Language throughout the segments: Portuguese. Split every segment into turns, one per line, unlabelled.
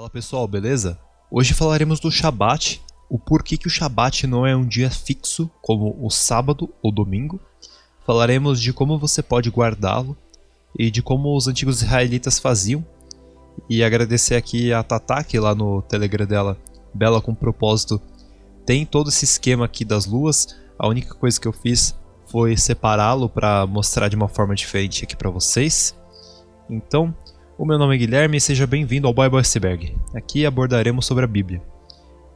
Fala pessoal, beleza? Hoje falaremos do Shabat, o porquê que o Shabat não é um dia fixo como o sábado ou domingo. Falaremos de como você pode guardá-lo e de como os antigos israelitas faziam. E agradecer aqui a Tatá, que lá no Telegram dela, Bela com Propósito, tem todo esse esquema aqui das luas. A única coisa que eu fiz foi separá-lo para mostrar de uma forma diferente aqui para vocês. Então, o meu nome é Guilherme e seja bem-vindo ao Bible Iceberg. Aqui abordaremos sobre a Bíblia.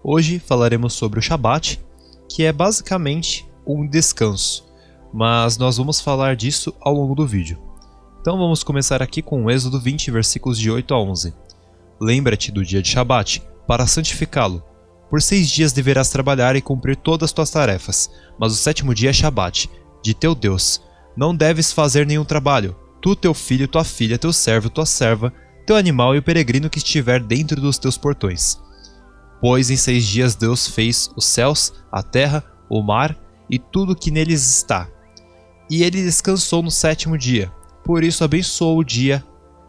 Hoje falaremos sobre o Shabat, que é basicamente um descanso, mas nós vamos falar disso ao longo do vídeo. Então vamos começar aqui com o Êxodo 20, versículos de 8 a 11. Lembra-te do dia de Shabat, para santificá-lo. Por 6 dias deverás trabalhar e cumprir todas as tuas tarefas, mas o 7º dia é Shabat, de teu Deus. Não deves fazer nenhum trabalho. Tu, teu filho, tua filha, teu servo, tua serva, teu animal e o peregrino que estiver dentro dos teus portões. Pois em 6 dias Deus fez os céus, a terra, o mar e tudo que neles está. E ele descansou no 7º dia. Por isso abençoou o dia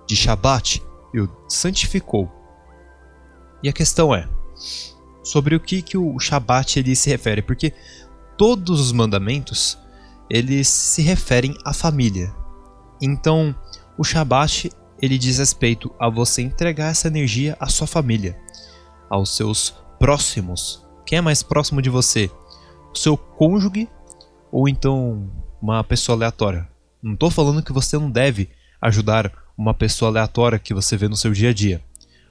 de Shabat e o santificou. E a questão é, sobre o que o Shabat ele se refere? Porque todos os mandamentos eles se referem à família. Então, o Shabat ele diz respeito a você entregar essa energia à sua família, aos seus próximos. Quem é mais próximo de você? O seu cônjuge ou então uma pessoa aleatória? Não estou falando que você não deve ajudar uma pessoa aleatória que você vê no seu dia a dia,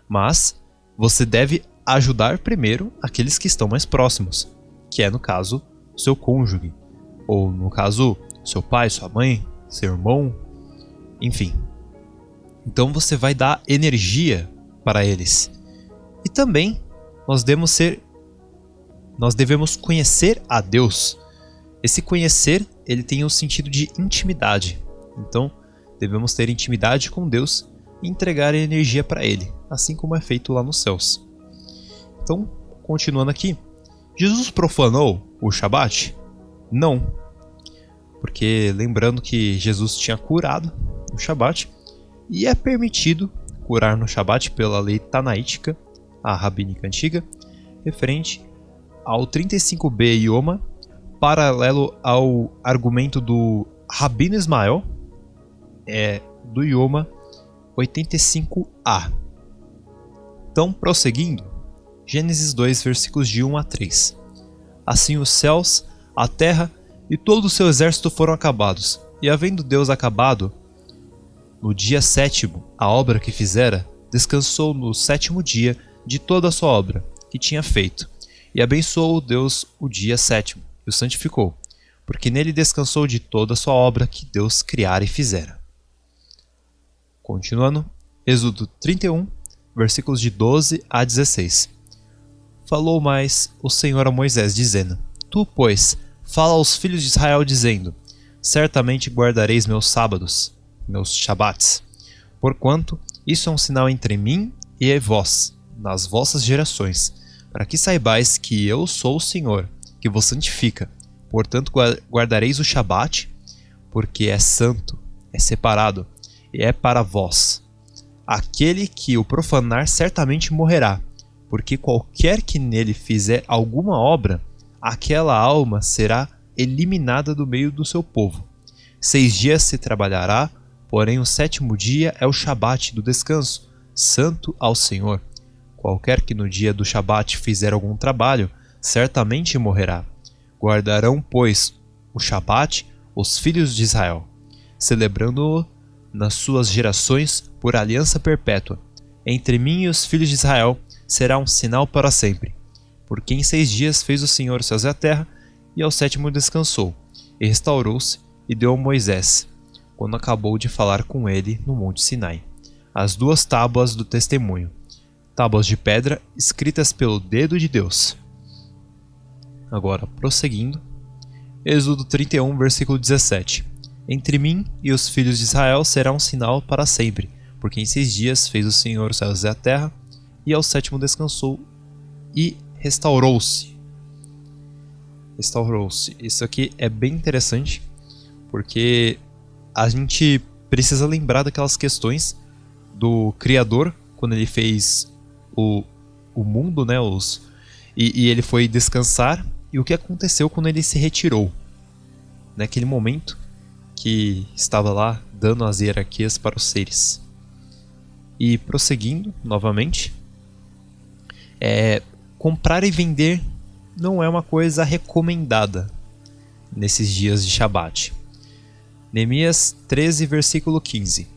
mas você deve ajudar primeiro aqueles que estão mais próximos, que é no caso o seu cônjuge, ou no caso seu pai, sua mãe, seu irmão, enfim. Então você vai dar energia para eles. E também nós devemos conhecer a Deus. Esse conhecer, ele tem o sentido de intimidade. Então, devemos ter intimidade com Deus e entregar energia para Ele, assim como é feito lá nos céus. Então, continuando aqui, Jesus profanou o Shabat? Não. Porque lembrando que Jesus tinha curado no Shabat, e é permitido curar no Shabat pela lei tanaítica, a rabínica antiga, referente ao 35b Ioma, paralelo ao argumento do Rabino Ismael, do Ioma 85a. Então, prosseguindo, Gênesis 2, versículos de 1 a 3. Assim os céus, a terra e todo o seu exército foram acabados, e havendo Deus acabado, no dia 7º, a obra que fizera, descansou no 7º dia de toda a sua obra que tinha feito, e abençoou Deus o dia 7º, e o santificou, porque nele descansou de toda a sua obra que Deus criara e fizera. Continuando, Êxodo 31, versículos de 12 a 16. Falou mais o Senhor a Moisés, dizendo: Tu, pois, fala aos filhos de Israel, dizendo: Certamente guardareis meus sábados, meus Shabats, porquanto isso é um sinal entre mim e vós, nas vossas gerações, para que saibais que eu sou o Senhor, que vos santifica. Portanto, guardareis o Shabat, porque é santo, é separado, e é para vós. Aquele que o profanar certamente morrerá, porque qualquer que nele fizer alguma obra, aquela alma será eliminada do meio do seu povo. 6 dias se trabalhará, porém o 7º dia é o Shabat do descanso, santo ao Senhor. Qualquer que no dia do Shabat fizer algum trabalho, certamente morrerá. Guardarão, pois, o Shabat os filhos de Israel, celebrando-o nas suas gerações por aliança perpétua. Entre mim e os filhos de Israel será um sinal para sempre. Porque em 6 dias fez o Senhor os céus e a terra, e ao 7º descansou, e restaurou-se, e deu a Moisés, quando acabou de falar com ele no monte Sinai, as 2 tábuas do testemunho, tábuas de pedra escritas pelo dedo de Deus. Agora, prosseguindo, Êxodo 31, versículo 17. Entre mim e os filhos de Israel será um sinal para sempre, porque em 6 dias fez o Senhor os céus e a terra, e ao 7º descansou e restaurou-se. Restaurou-se. Isso aqui é bem interessante, porque a gente precisa lembrar daquelas questões do Criador, quando ele fez o, o mundo, né? E ele foi descansar. E o que aconteceu quando ele se retirou? Naquele momento que estava lá dando as hierarquias para os seres. E prosseguindo novamente, comprar e vender não é uma coisa recomendada nesses dias de Shabat. Neemias 13, versículo 15.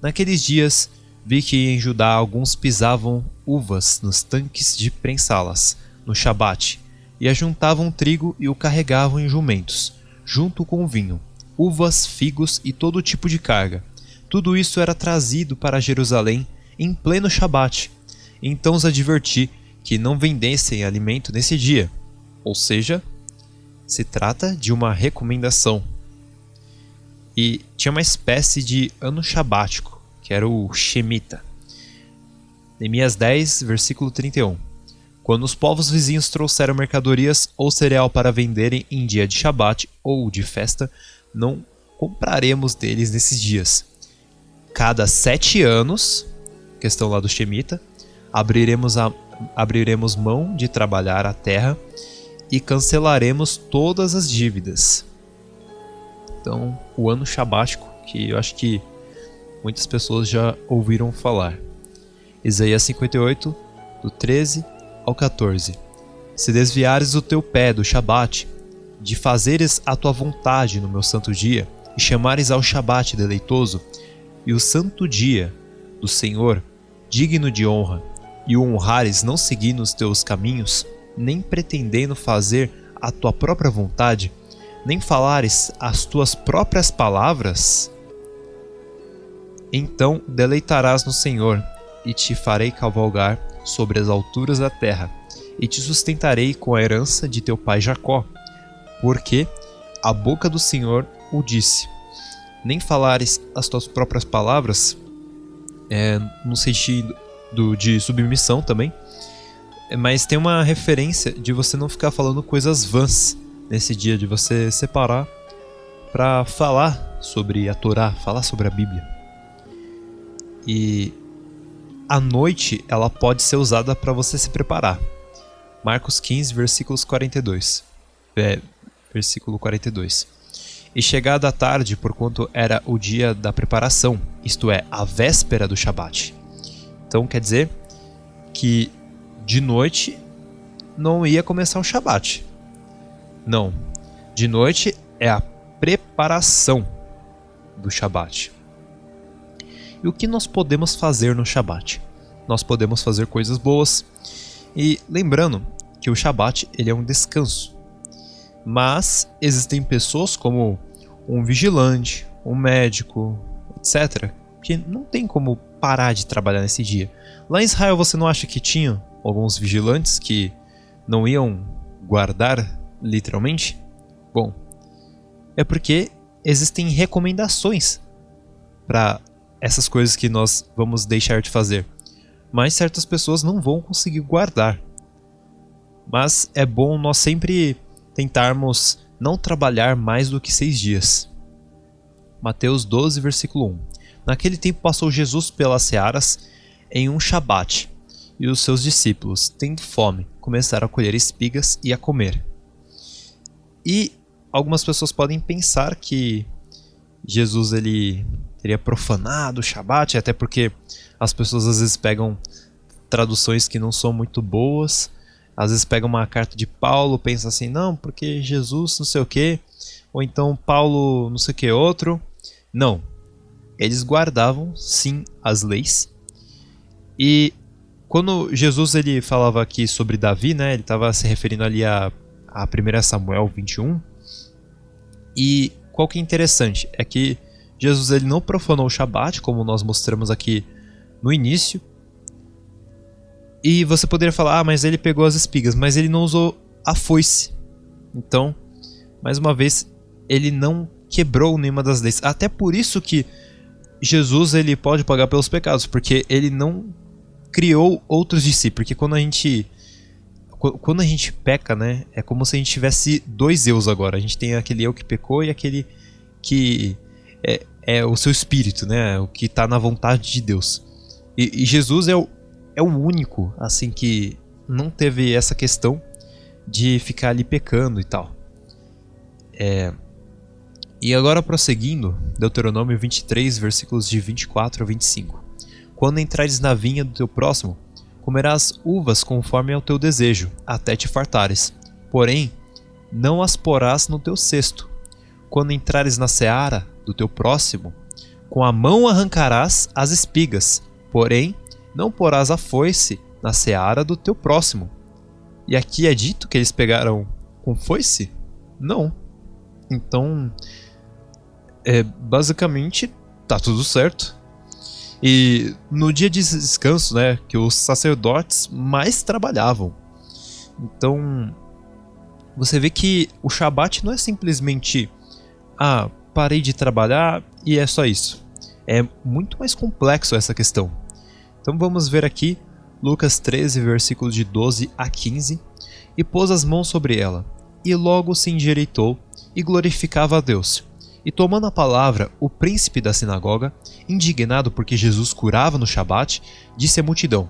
Naqueles dias vi que em Judá alguns pisavam uvas nos tanques de prensá-las no Shabat, e ajuntavam trigo e o carregavam em jumentos, junto com o vinho, uvas, figos e todo tipo de carga. Tudo isso era trazido para Jerusalém em pleno Shabat. Então os adverti que não vendessem alimento nesse dia. Ou seja, se trata de uma recomendação. E tinha uma espécie de ano sabático, que era o Shemitah. Neemias 10, versículo 31. Quando os povos vizinhos trouxeram mercadorias ou cereal para venderem em dia de Shabat ou de festa, não compraremos deles nesses dias. Cada 7 anos, questão lá do Shemitah, abriremos mão de trabalhar a terra e cancelaremos todas as dívidas. Então, o ano sabático, que eu acho que muitas pessoas já ouviram falar. Isaías 58, do 13 ao 14. Se desviares o teu pé do Shabat, de fazeres a tua vontade no meu santo dia, e chamares ao Shabat deleitoso, e o santo dia do Senhor digno de honra, e o honrares não seguindo os teus caminhos, nem pretendendo fazer a tua própria vontade, nem falares as tuas próprias palavras, então deleitarás no Senhor, e te farei cavalgar sobre as alturas da terra, e te sustentarei com a herança de teu pai Jacó, porque a boca do Senhor o disse. Nem falares as tuas próprias palavras, no sentido de submissão também, mas tem uma referência de você não ficar falando coisas vãs nesse dia, de você separar para falar sobre a Torá, falar sobre a Bíblia. E a noite ela pode ser usada para você se preparar. Marcos 15, versículos 42. Versículo 42. E chegada a tarde, porquanto era o dia da preparação, isto é, a véspera do Shabat. Então quer dizer que de noite não ia começar o Shabat. Não. De noite é a preparação do Shabat. E o que nós podemos fazer no Shabat? Nós podemos fazer coisas boas. E lembrando que o Shabat ele é um descanso. Mas existem pessoas como um vigilante, um médico, etc., que não tem como parar de trabalhar nesse dia. Lá em Israel você não acha que tinha alguns vigilantes que não iam guardar literalmente? Bom, é porque existem recomendações para essas coisas que nós vamos deixar de fazer. Mas certas pessoas não vão conseguir guardar. Mas é bom nós sempre tentarmos não trabalhar mais do que 6 dias. Mateus 12, versículo 1. Naquele tempo passou Jesus pelas searas em um Shabat, e os seus discípulos, tendo fome, começaram a colher espigas e a comer. E algumas pessoas podem pensar que Jesus ele teria profanado o Shabat, até porque as pessoas às vezes pegam traduções que não são muito boas, às vezes pegam uma carta de Paulo, pensam assim, não, porque Jesus não sei o que, ou então Paulo não sei o que outro. Não, eles guardavam sim as leis. E quando Jesus ele falava aqui sobre Davi, né, ele estava se referindo ali a 1 Samuel 21. E qual que é interessante é que Jesus ele não profanou o Shabat, como nós mostramos aqui no início. E você poderia falar, mas ele pegou as espigas, mas ele não usou a foice. Então, mais uma vez, ele não quebrou nenhuma das leis. Até por isso que Jesus ele pode pagar pelos pecados, porque ele não criou outros de si. Porque quando a gente peca, né, é como se a gente tivesse 2 eus agora. A gente tem aquele eu que pecou e aquele que é o seu espírito, né, o que está na vontade de Deus. E Jesus é é o único, assim, que não teve essa questão de ficar ali pecando e tal. E agora prosseguindo, Deuteronômio 23, versículos de 24 a 25. Quando entrares na vinha do teu próximo, comerás uvas conforme ao teu desejo, até te fartares. Porém, não as porás no teu cesto. Quando entrares na seara do teu próximo, com a mão arrancarás as espigas, porém, não porás a foice na seara do teu próximo. E aqui é dito que eles pegaram com foice? Não. Então, basicamente, tá tudo certo. E no dia de descanso, né, que os sacerdotes mais trabalhavam. Então, você vê que o Shabat não é simplesmente parei de trabalhar e é só isso. É muito mais complexo essa questão. Então vamos ver aqui Lucas 13, versículos de 12 a 15. E pôs as mãos sobre ela, e logo se endireitou, e glorificava a Deus. E tomando a palavra, o príncipe da sinagoga, indignado porque Jesus curava no Shabat, disse à multidão: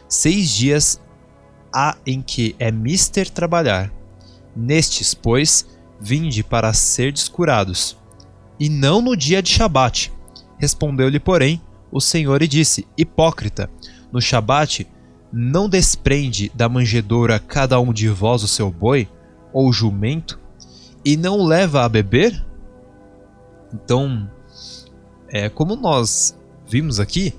6 dias há em que é mister trabalhar. Nestes, pois, vinde para serdes curados, e não no dia de Shabat. Respondeu-lhe, porém, o Senhor e disse: Hipócrita, no Shabat não desprende da manjedoura cada um de vós o seu boi, ou jumento, e não leva a beber? Então, como nós vimos aqui,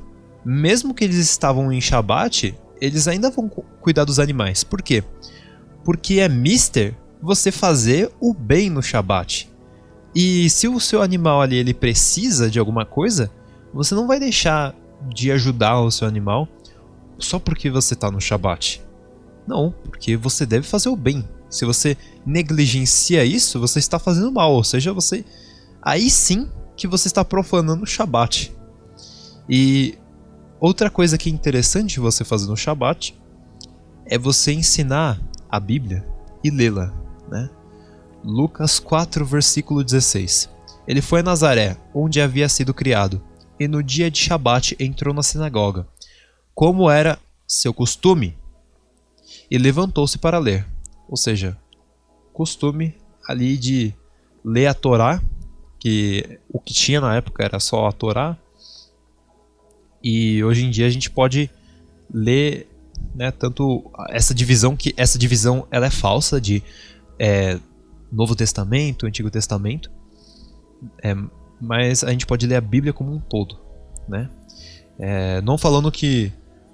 mesmo que eles estavam em Shabat, eles ainda vão cuidar dos animais. Por quê? Porque é mister você fazer o bem no Shabat. E se o seu animal ali ele precisa de alguma coisa, você não vai deixar de ajudar o seu animal só porque você está no Shabat. Não, porque você deve fazer o bem. Se você negligencia isso, você está fazendo mal. Ou seja, aí sim que você está profanando o Shabat. E outra coisa que é interessante você fazer no Shabat é você ensinar a Bíblia e lê-la, né? Lucas 4, versículo 16. Ele foi a Nazaré, onde havia sido criado, e no dia de Shabat entrou na sinagoga, como era seu costume, e levantou-se para ler. Ou seja, costume ali de ler a Torá, que o que tinha na época era só a Torá, e hoje em dia a gente pode ler, né, tanto essa divisão ela é falsa de Novo Testamento, Antigo Testamento, mas a gente pode ler a Bíblia como um todo, né? Não falando que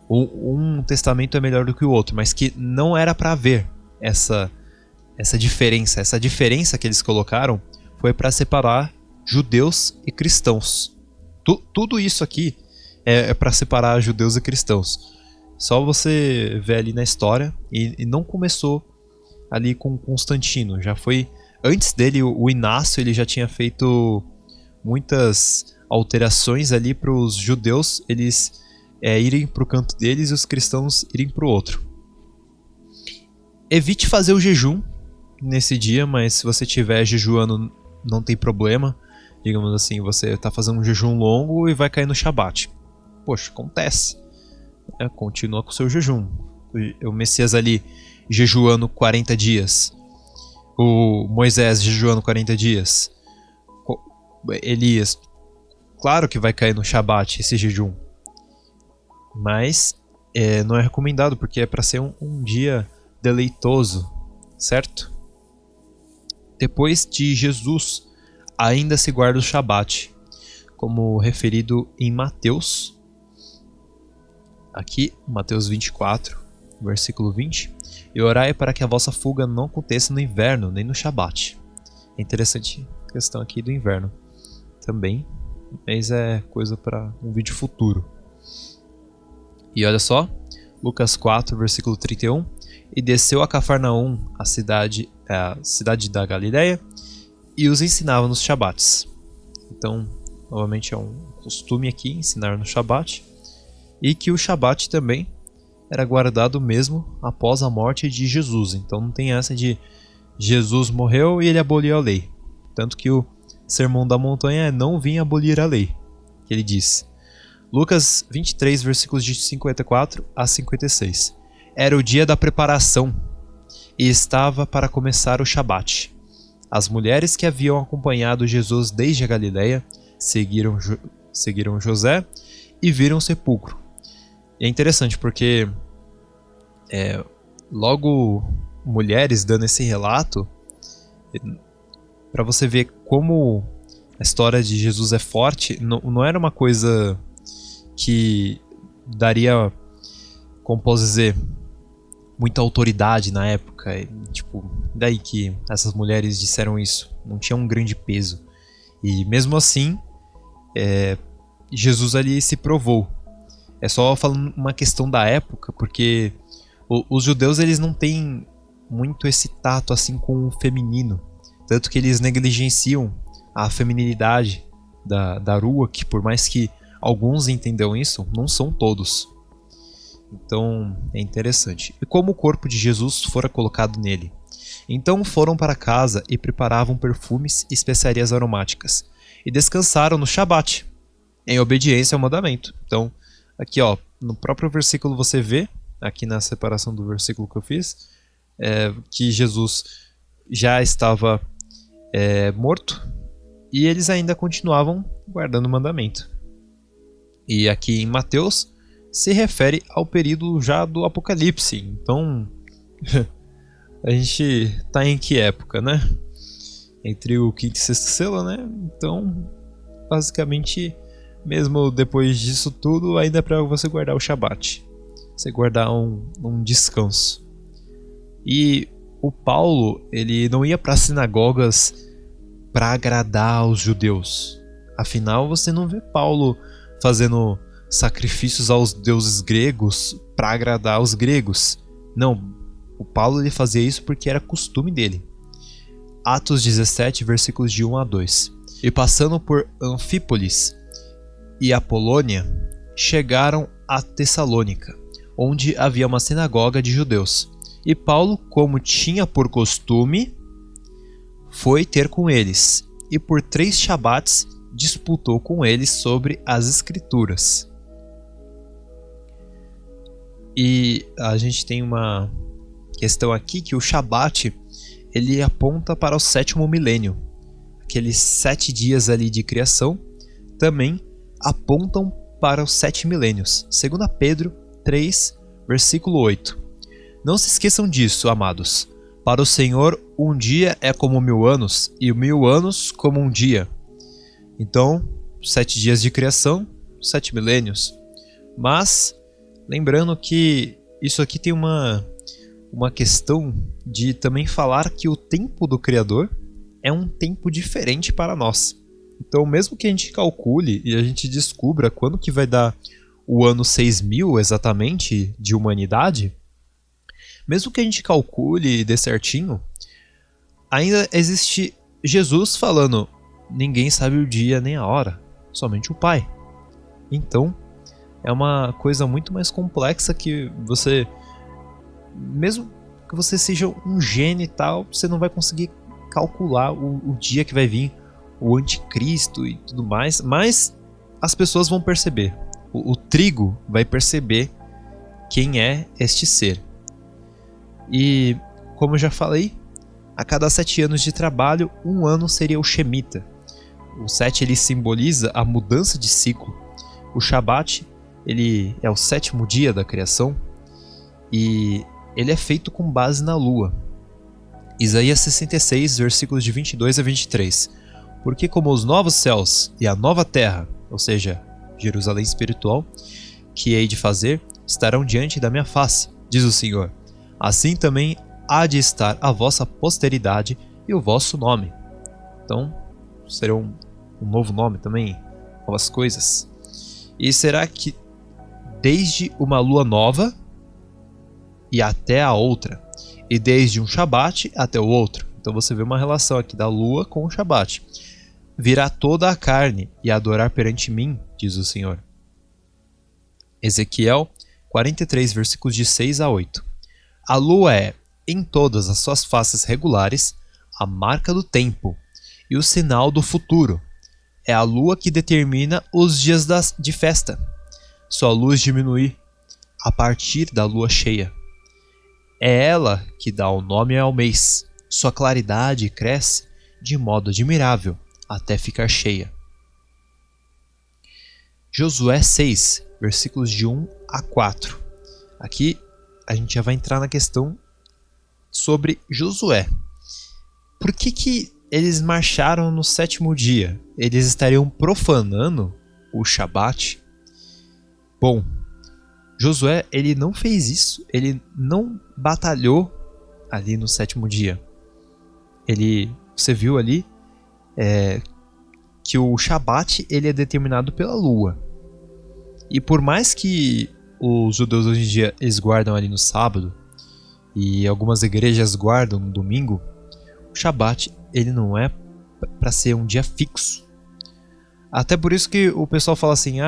um testamento é melhor do que o outro, mas que não era para haver essa diferença. Essa diferença que eles colocaram foi para separar judeus e cristãos. Tudo isso aqui é para separar judeus e cristãos. Só você vê ali na história, e não começou ali com Constantino. Já foi antes dele, o Inácio, ele já tinha feito muitas alterações ali para os judeus eles irem para o canto deles e os cristãos irem para o outro. Evite fazer o jejum nesse dia, mas se você estiver jejuando não tem problema. Digamos assim, você está fazendo um jejum longo e vai cair no Shabat. Poxa, acontece. Continua com o seu jejum. O Messias ali jejuando 40 dias. O Moisés jejuando 40 dias. Elias, claro que vai cair no Shabat esse jejum. Mas não é recomendado, porque é para ser um dia deleitoso, certo? Depois de Jesus, ainda se guarda o Shabat, como referido em Mateus. Aqui, Mateus 24, versículo 20. E orai para que a vossa fuga não aconteça no inverno, nem no Shabat. É interessante a questão aqui do inverno também, mas é coisa para um vídeo futuro. E olha só, Lucas 4, versículo 31. E desceu a Cafarnaum, a cidade da Galileia, e os ensinava nos Shabats. Então, novamente é um costume aqui ensinar no Shabat, e que o Shabat também era guardado mesmo após a morte de Jesus. Então não tem essa de Jesus morreu e ele aboliu a lei. Tanto que o Sermão da Montanha não vinha abolir a lei, que ele disse. Lucas 23, versículos de 54 a 56. Era o dia da preparação e estava para começar o Shabat. As mulheres que haviam acompanhado Jesus desde a Galileia seguiram José e viram o sepulcro. E é interessante porque logo mulheres dando esse relato, para você ver como a história de Jesus é forte, não era uma coisa que daria, como posso dizer, muita autoridade na época. Tipo, daí que essas mulheres disseram isso, não tinha um grande peso. E mesmo assim, Jesus ali se provou. É só falando uma questão da época, porque os judeus eles não têm muito esse tato assim com o feminino, tanto que eles negligenciam a feminilidade da rua, que por mais que alguns entendam isso, não são todos. Então é interessante. E como o corpo de Jesus fora colocado nele. Então foram para casa e preparavam perfumes e especiarias aromáticas, e descansaram no Shabat, em obediência ao mandamento. Então, aqui ó, no próprio versículo você vê, aqui na separação do versículo que eu fiz, que Jesus já estava morto, e eles ainda continuavam guardando o mandamento. E aqui em Mateus se refere ao período já do Apocalipse. Então, a gente tá em que época, né? Entre o quinto e sexto selo, né? Então, basicamente, mesmo depois disso tudo, ainda é para você guardar o Shabat. Você guardar um descanso. E o Paulo, ele não ia para sinagogas para agradar aos judeus. Afinal, você não vê Paulo fazendo sacrifícios aos deuses gregos para agradar aos gregos. Não, o Paulo ele fazia isso porque era costume dele. Atos 17, versículos de 1 a 2. E passando por Anfípolis e Apolônia, chegaram a Tessalônica, onde havia uma sinagoga de judeus. E Paulo, como tinha por costume, foi ter com eles, e por 3 Shabats disputou com eles sobre as Escrituras. E a gente tem uma questão aqui que o Shabat ele aponta para o 7º milênio. Aqueles 7 dias ali de criação também apontam para os 7 milênios. 2 Pedro 3, versículo 8. Não se esqueçam disso, amados. Para o Senhor, um dia é como 1000 anos, e 1000 anos como um dia. Então, 7 dias de criação, 7 milênios. Mas, lembrando que isso aqui tem uma questão de também falar que o tempo do Criador é um tempo diferente para nós. Então, mesmo que a gente calcule e a gente descubra quando que vai dar o ano 6000 exatamente de humanidade, mesmo que a gente calcule e dê certinho, ainda existe Jesus falando: ninguém sabe o dia nem a hora, somente o Pai. Então, é uma coisa muito mais complexa que você, mesmo que você seja um gênio e tal, você não vai conseguir calcular o dia que vai vir o anticristo e tudo mais, mas as pessoas vão perceber. O trigo vai perceber quem é este ser. E, como eu já falei, a cada 7 anos de trabalho, 1 ano seria o Shemitah. O 7 ele simboliza a mudança de ciclo. O Shabat ele é o 7º dia da criação e ele é feito com base na lua. Isaías 66, versículos de 22 a 23. Porque como os novos céus e a nova terra, ou seja, Jerusalém espiritual, que hei de fazer, estarão diante da minha face, diz o Senhor. Assim também há de estar a vossa posteridade e o vosso nome. Então, será um novo nome também, novas coisas. E será que desde uma lua nova e até a outra, e desde um Shabat até o outro. Então você vê uma relação aqui da lua com o Shabat. Virá toda a carne e adorar perante mim, diz o Senhor. Ezequiel 43, versículos de 6 a 8. A lua é, em todas as suas faces regulares, a marca do tempo e o sinal do futuro. É a lua que determina os dias de festa sua luz diminuir a partir da lua cheia. É ela que dá o nome ao mês. Sua claridade cresce de modo admirável até ficar cheia. Josué 6, versículos de 1 a 4. Aqui a gente já vai entrar na questão sobre Josué. Por que eles marcharam no 7º dia? Eles estariam profanando o Shabat? Bom, Josué ele não fez isso, ele não batalhou ali no 7º dia. Você viu ali que o Shabat ele é determinado pela lua. E por mais que os judeus hoje em dia eles guardam ali no sábado e algumas igrejas guardam no domingo, o Shabat ele não é para ser um dia fixo. Até por isso que o pessoal fala assim,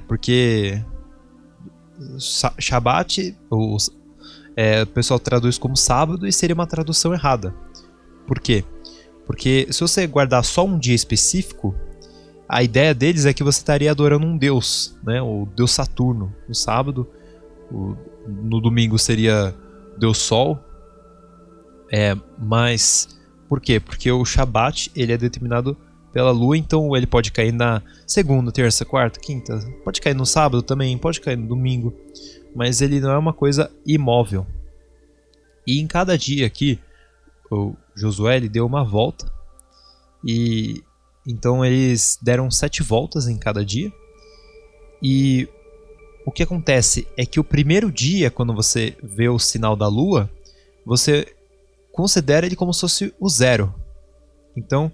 porque Shabat o pessoal traduz como sábado e seria uma tradução errada. Por quê? Porque se você guardar só um dia específico, a ideia deles é que você estaria adorando um deus, né? O deus Saturno. No sábado, no domingo seria o deus Sol. Mas por quê? Porque o Shabat ele é determinado pela lua, então ele pode cair na segunda, terça, quarta, quinta, pode cair no sábado também, pode cair no domingo, mas ele não é uma coisa imóvel. E em cada dia aqui, o Josué ele deu uma volta, e então eles deram 7 voltas em cada dia. E o que acontece é que o primeiro dia, quando você vê o sinal da lua, você considera ele como se fosse o 0. Então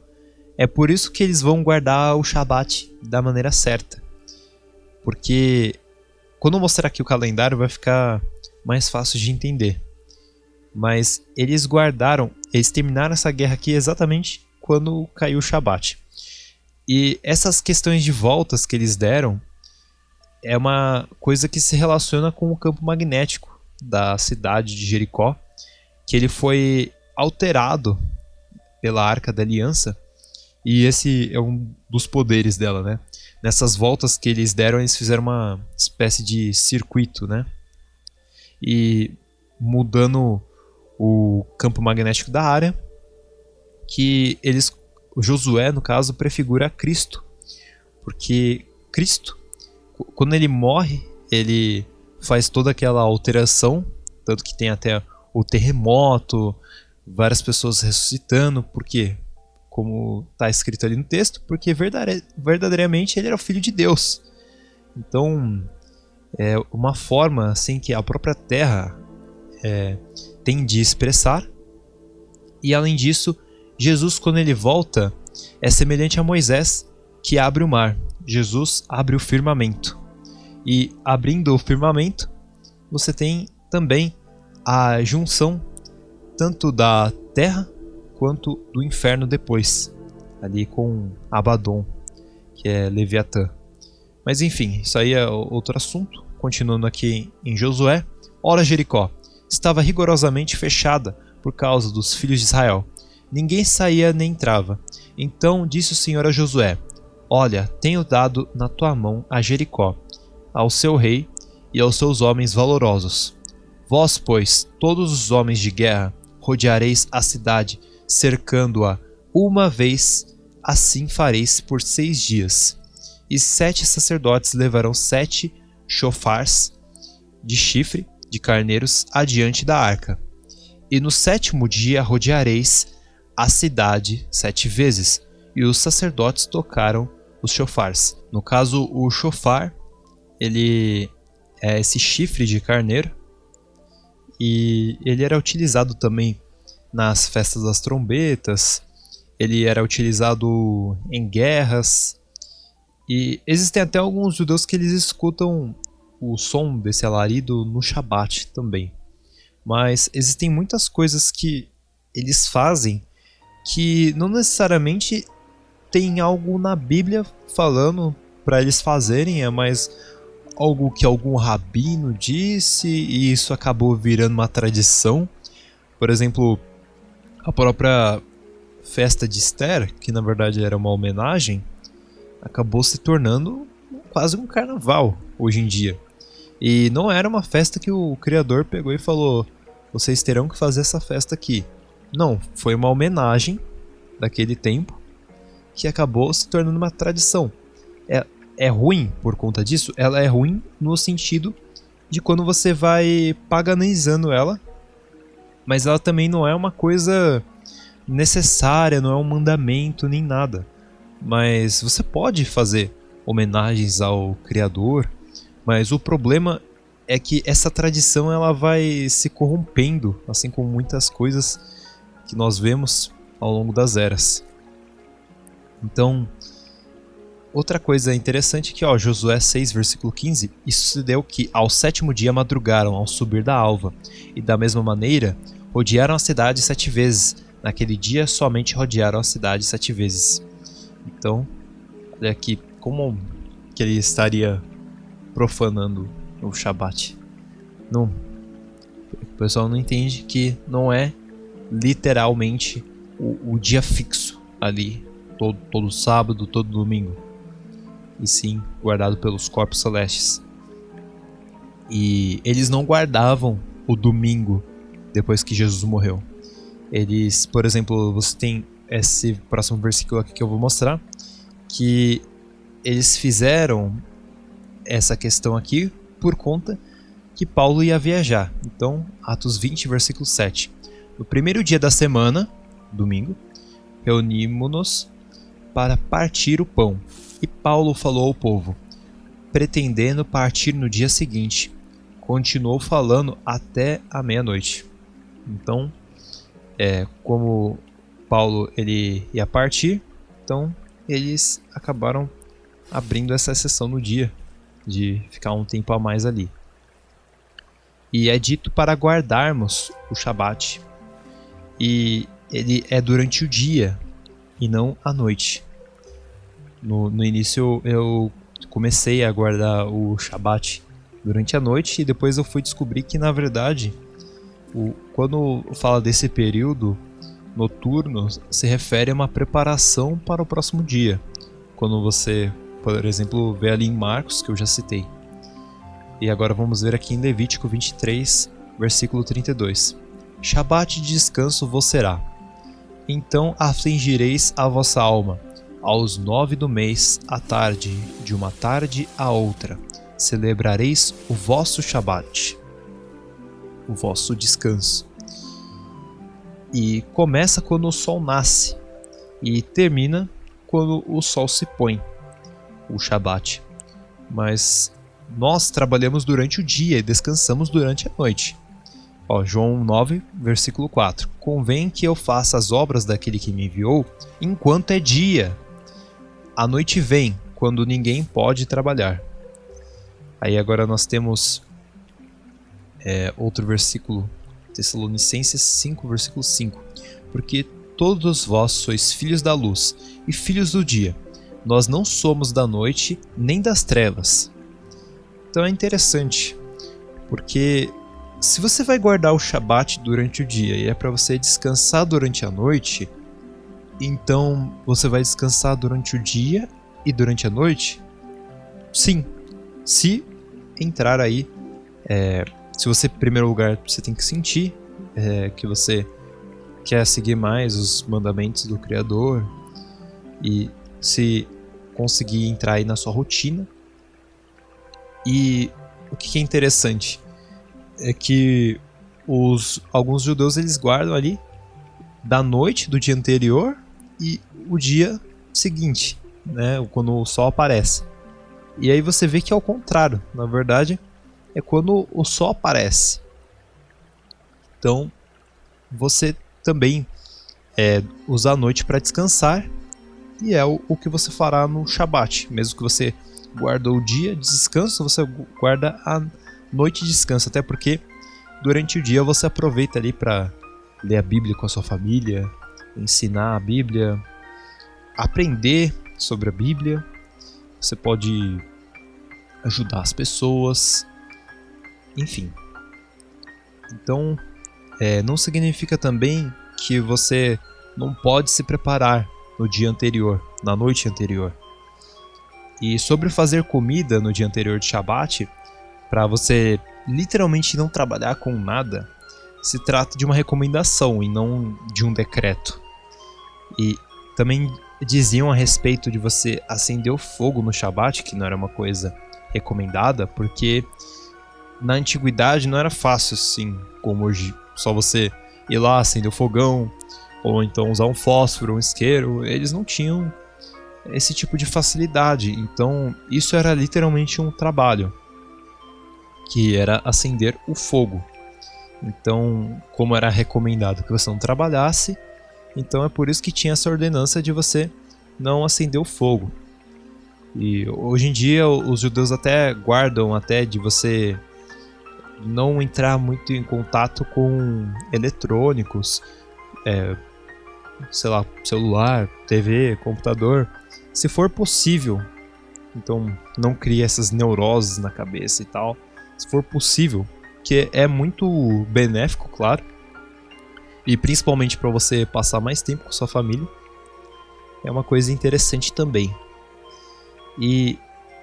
é por isso que eles vão guardar o Shabat da maneira certa. Porque quando eu mostrar aqui o calendário vai ficar mais fácil de entender. Mas eles terminaram essa guerra aqui exatamente quando caiu o Shabat. E essas questões de voltas que eles deram é uma coisa que se relaciona com o campo magnético da cidade de Jericó, que ele foi alterado pela Arca da Aliança, e esse é um dos poderes dela, né? Nessas voltas que eles deram, eles fizeram uma espécie de circuito, né? E mudando o campo magnético da área, que o Josué, no caso, prefigura Cristo, porque Cristo, quando ele morre, ele faz toda aquela alteração, tanto que tem até o terremoto, várias pessoas ressuscitando. Por quê? Como está escrito ali no texto, porque verdadeiramente ele era o Filho de Deus. Então, é uma forma assim que a própria terra tem de expressar. E além disso, Jesus, quando ele volta, é semelhante a Moisés, que abre o mar. Jesus abre o firmamento. E abrindo o firmamento, você tem também a junção tanto da terra quanto do inferno depois, ali com Abaddon, que é Leviatã. Mas enfim, isso aí é outro assunto. Continuando aqui em Josué. Ora, Jericó estava rigorosamente fechada por causa dos filhos de Israel. Ninguém saía nem entrava. Então disse o Senhor a Josué: Olha, tenho dado na tua mão a Jericó, ao seu rei e aos seus homens valorosos. Vós, pois, todos os homens de guerra, rodeareis a cidade, cercando-a uma vez, assim fareis por 6 dias. E 7 sacerdotes levarão 7 chofars de chifre de carneiros adiante da arca. E no 7º dia rodeareis a cidade 7 vezes. E os sacerdotes tocaram os chofars. No caso, o chofar, ele é esse chifre de carneiro. E ele era utilizado também nas festas das trombetas. Ele era utilizado em guerras. E existem até alguns judeus que eles escutam o som desse alarido no Shabat também. Mas existem muitas coisas que eles fazem que não necessariamente tem algo na Bíblia falando para eles fazerem, é mais algo que algum rabino disse e isso acabou virando uma tradição. Por exemplo, a própria festa de Esther, que na verdade era uma homenagem, acabou se tornando quase um carnaval hoje em dia. E não era uma festa que o criador pegou e falou: vocês terão que fazer essa festa aqui. Não, foi uma homenagem daquele tempo que acabou se tornando uma tradição. É ruim por conta disso? Ela é ruim no sentido de quando você vai paganizando ela, mas ela também não é uma coisa necessária, não é um mandamento nem nada. Mas você pode fazer homenagens ao Criador, mas o problema é que essa tradição ela vai se corrompendo, assim como muitas coisas que nós vemos ao longo das eras. Então, outra coisa interessante é que Josué 6, versículo 15, isso se deu que ao 7º dia madrugaram ao subir da alva, e da mesma maneira rodearam a cidade 7 vezes. Naquele dia somente rodearam a cidade 7 vezes. Então, olha aqui como que ele estaria profanando o Shabat. Não, o pessoal não entende que não é literalmente o dia fixo ali, todo sábado, todo domingo, e sim guardado pelos corpos celestes. E eles não guardavam o domingo depois que Jesus morreu. Eles, por exemplo, você tem esse próximo versículo aqui que eu vou mostrar, que eles fizeram essa questão aqui por conta que Paulo ia viajar. Então, Atos 20, versículo 7. No primeiro dia da semana, domingo, reunimos-nos para partir o pão. E Paulo falou ao povo, pretendendo partir no dia seguinte. Continuou falando até a meia-noite. Então, como Paulo ele ia partir, então eles acabaram abrindo essa exceção no dia, de ficar um tempo a mais ali. E é dito para guardarmos o Shabat. E ele é durante o dia e não à noite. No início eu comecei a guardar o Shabat durante a noite e depois eu fui descobrir que na verdade quando fala desse período noturno se refere a uma preparação para o próximo dia. Quando você, por exemplo, vê ali em Marcos, que eu já citei. E agora vamos ver aqui em Levítico 23, versículo 32. Shabat de descanso vos será. Então afligireis a vossa alma. Aos 9 do mês, à tarde, de uma tarde a outra, celebrareis o vosso Shabat, o vosso descanso. E começa quando o sol nasce e termina quando o sol se põe, o Shabat. Mas nós trabalhamos durante o dia e descansamos durante a noite. João 9, versículo 4. Convém que eu faça as obras daquele que me enviou enquanto é dia. A noite vem, quando ninguém pode trabalhar. Aí agora nós temos outro versículo, Tessalonicenses 5, versículo 5. Porque todos vós sois filhos da luz e filhos do dia. Nós não somos da noite nem das trevas. Então é interessante, porque se você vai guardar o Shabat durante o dia e é para você descansar durante a noite, então você vai descansar durante o dia e durante a noite? Sim, se entrar aí, se você, em primeiro lugar, você tem que sentir que você quer seguir mais os mandamentos do Criador e se conseguir entrar aí na sua rotina. E o que é interessante é que alguns judeus eles guardam ali da noite do dia anterior e o dia seguinte, né, quando o sol aparece. E aí você vê que é o contrário, na verdade é quando o sol aparece. Então você também usa a noite para descansar e é o que você fará no Shabat. Mesmo que você guardou o dia de descanso, você guarda a noite de descanso, até porque durante o dia você aproveita ali para ler a Bíblia com a sua família, ensinar a Bíblia, aprender sobre a Bíblia. Você pode ajudar as pessoas, enfim. Então, não significa também que você não pode se preparar no dia anterior, na noite anterior. E sobre fazer comida no dia anterior de Shabat, para você literalmente não trabalhar com nada, se trata de uma recomendação e não de um decreto. E também diziam a respeito de você acender o fogo no Shabat, que não era uma coisa recomendada, porque na antiguidade não era fácil assim, como hoje, só você ir lá, acender o fogão, ou então usar um fósforo, um isqueiro. Eles não tinham esse tipo de facilidade, então isso era literalmente um trabalho, que era acender o fogo. Então, como era recomendado que você não trabalhasse, então é por isso que tinha essa ordenança de você não acender o fogo. E hoje em dia os judeus até guardam até de você não entrar muito em contato com eletrônicos, sei lá, celular, TV, computador, se for possível. Então não crie essas neuroses na cabeça e tal, se for possível, que é muito benéfico, claro, e principalmente para você passar mais tempo com sua família, é uma coisa interessante também. E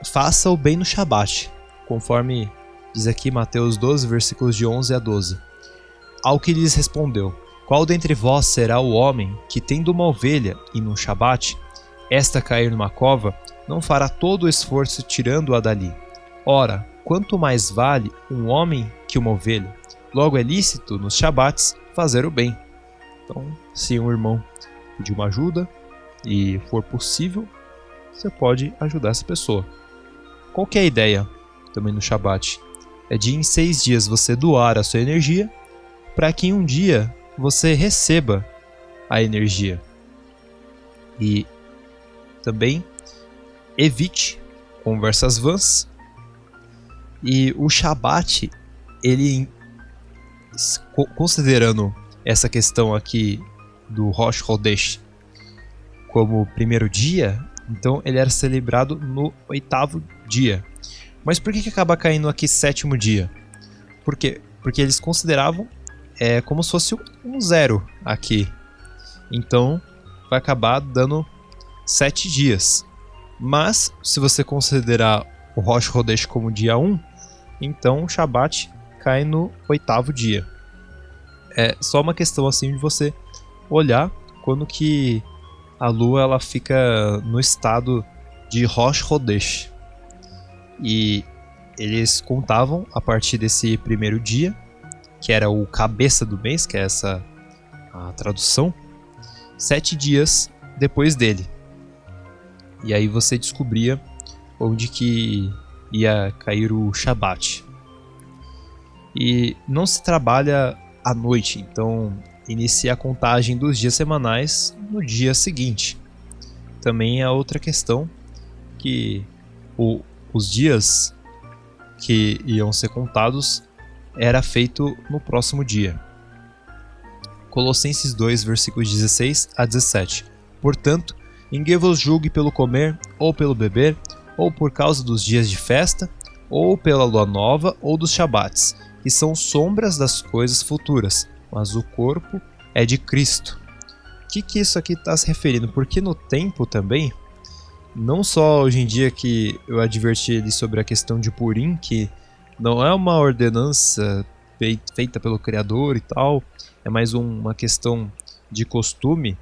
faça o bem no Shabat, conforme diz aqui Mateus 12, versículos de 11 a 12. Ao que lhes respondeu: qual dentre vós será o homem que, tendo uma ovelha e num Shabat, esta cair numa cova, não fará todo o esforço tirando-a dali? Ora, quanto mais vale um homem que uma ovelha? Logo é lícito nos Shabats fazer o bem. Então, se um irmão pedir uma ajuda e for possível, você pode ajudar essa pessoa. Qual que é a ideia também no Shabat? É de em 6 dias você doar a sua energia para que em um dia você receba a energia. E também evite conversas vãs. E o Shabat, ele, considerando essa questão aqui do Rosh Chodesh como primeiro dia, então ele era celebrado no 8º dia. Mas por que acaba caindo aqui 7º dia? Por quê? Porque eles consideravam como se fosse um zero aqui. Então vai acabar dando 7 dias. Mas se você considerar o Rosh Chodesh como dia 1, então o Shabat cai no 8º dia. É só uma questão assim de você olhar quando que a lua ela fica no estado de Rosh Chodesh. E eles contavam a partir desse primeiro dia, que era o cabeça do mês, que é essa a tradução, 7 dias depois dele. E aí você descobria onde que ia cair o Shabat. E não se trabalha à noite, então inicia a contagem dos dias semanais no dia seguinte. Também é outra questão que os dias que iam ser contados era feito no próximo dia. Colossenses 2, versículos 16 a 17. Portanto, ninguém vos julgue pelo comer, ou pelo beber, ou por causa dos dias de festa, ou pela lua nova, ou dos Shabats, que são sombras das coisas futuras, mas o corpo é de Cristo. O que isso aqui está se referindo? Porque no tempo também, não só hoje em dia que eu adverti ele sobre a questão de Purim, que não é uma ordenança feita pelo Criador e tal, é mais uma questão de costume,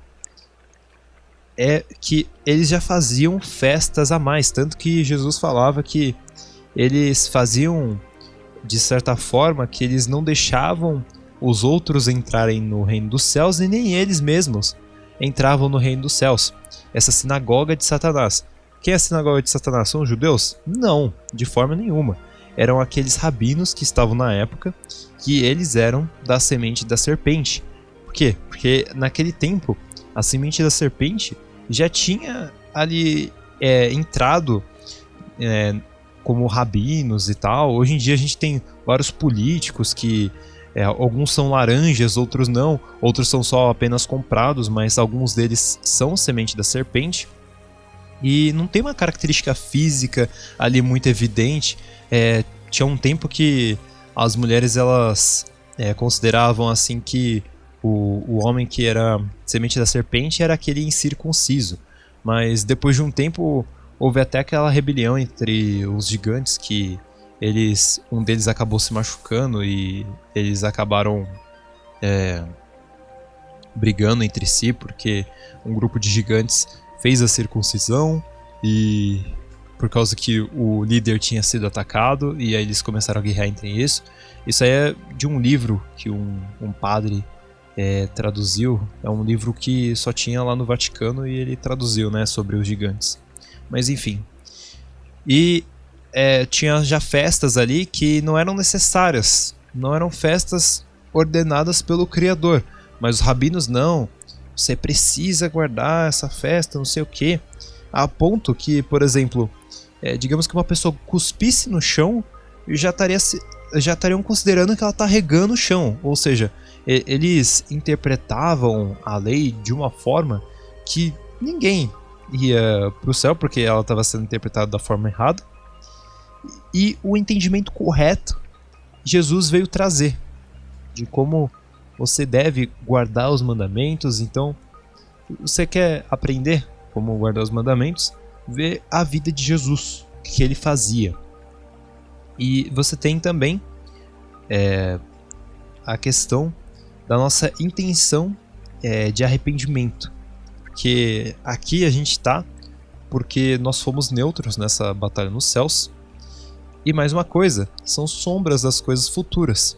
é que eles já faziam festas a mais, tanto que Jesus falava que eles faziam, de certa forma, que eles não deixavam os outros entrarem no reino dos céus e nem eles mesmos entravam no reino dos céus. Essa sinagoga de Satanás. Quem é a sinagoga de Satanás? São os judeus? Não, de forma nenhuma. Eram aqueles rabinos que estavam na época, que eles eram da semente da serpente. Por quê? Porque naquele tempo, a semente da serpente já tinha ali entrado como rabinos e tal. Hoje em dia a gente tem vários políticos que alguns são laranjas, outros não, outros são só apenas comprados, mas alguns deles são semente da serpente. E não tem uma característica física ali muito evidente. Tinha um tempo que as mulheres elas consideravam assim que o homem que era semente da serpente era aquele incircunciso. Mas depois de um tempo houve até aquela rebelião entre os gigantes que um deles acabou se machucando e eles acabaram brigando entre si porque um grupo de gigantes fez a circuncisão e por causa que o líder tinha sido atacado e aí eles começaram a guerrear entre isso. Isso aí é de um livro que um padre traduziu. É um livro que só tinha lá no Vaticano e ele traduziu, né, sobre os gigantes. Mas enfim. E tinha já festas ali que não eram necessárias. Não eram festas ordenadas pelo Criador. Mas os rabinos não. Você precisa guardar essa festa, não sei o quê. A ponto que, por exemplo, digamos que uma pessoa cuspisse no chão e já estariam considerando que ela está regando o chão. Ou seja, eles interpretavam a lei de uma forma que ninguém ia para o céu porque ela estava sendo interpretada da forma errada. E o entendimento correto Jesus veio trazer de como você deve guardar os mandamentos. Então, você quer aprender como guardar os mandamentos? Vê a vida de Jesus, o que ele fazia. E você tem também a questão da nossa intenção de arrependimento. Porque aqui a gente está porque nós fomos neutros nessa batalha nos céus. E mais uma coisa, são sombras das coisas futuras.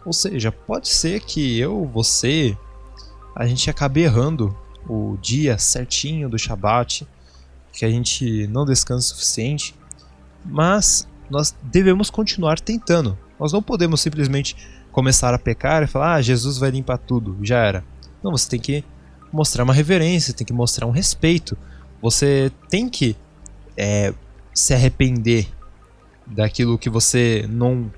Ou seja, pode ser que você, a gente acabe errando o dia certinho do Shabat, que a gente não descansa o suficiente, mas nós devemos continuar tentando. Nós não podemos simplesmente começar a pecar e falar, Jesus vai limpar tudo, já era. Não, você tem que mostrar uma reverência, tem que mostrar um respeito. Você tem que se arrepender daquilo que você não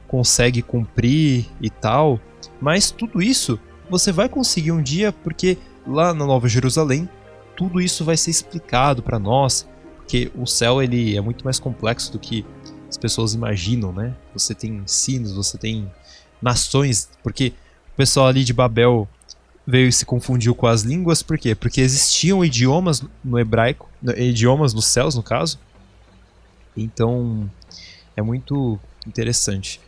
consegue cumprir e tal, mas tudo isso você vai conseguir um dia, porque lá na Nova Jerusalém tudo isso vai ser explicado para nós, porque o céu ele é muito mais complexo do que as pessoas imaginam, né? Você tem sinos, você tem nações, porque o pessoal ali de Babel veio e se confundiu com as línguas, por quê? Porque existiam idiomas no hebraico, idiomas nos céus no caso, então é muito interessante.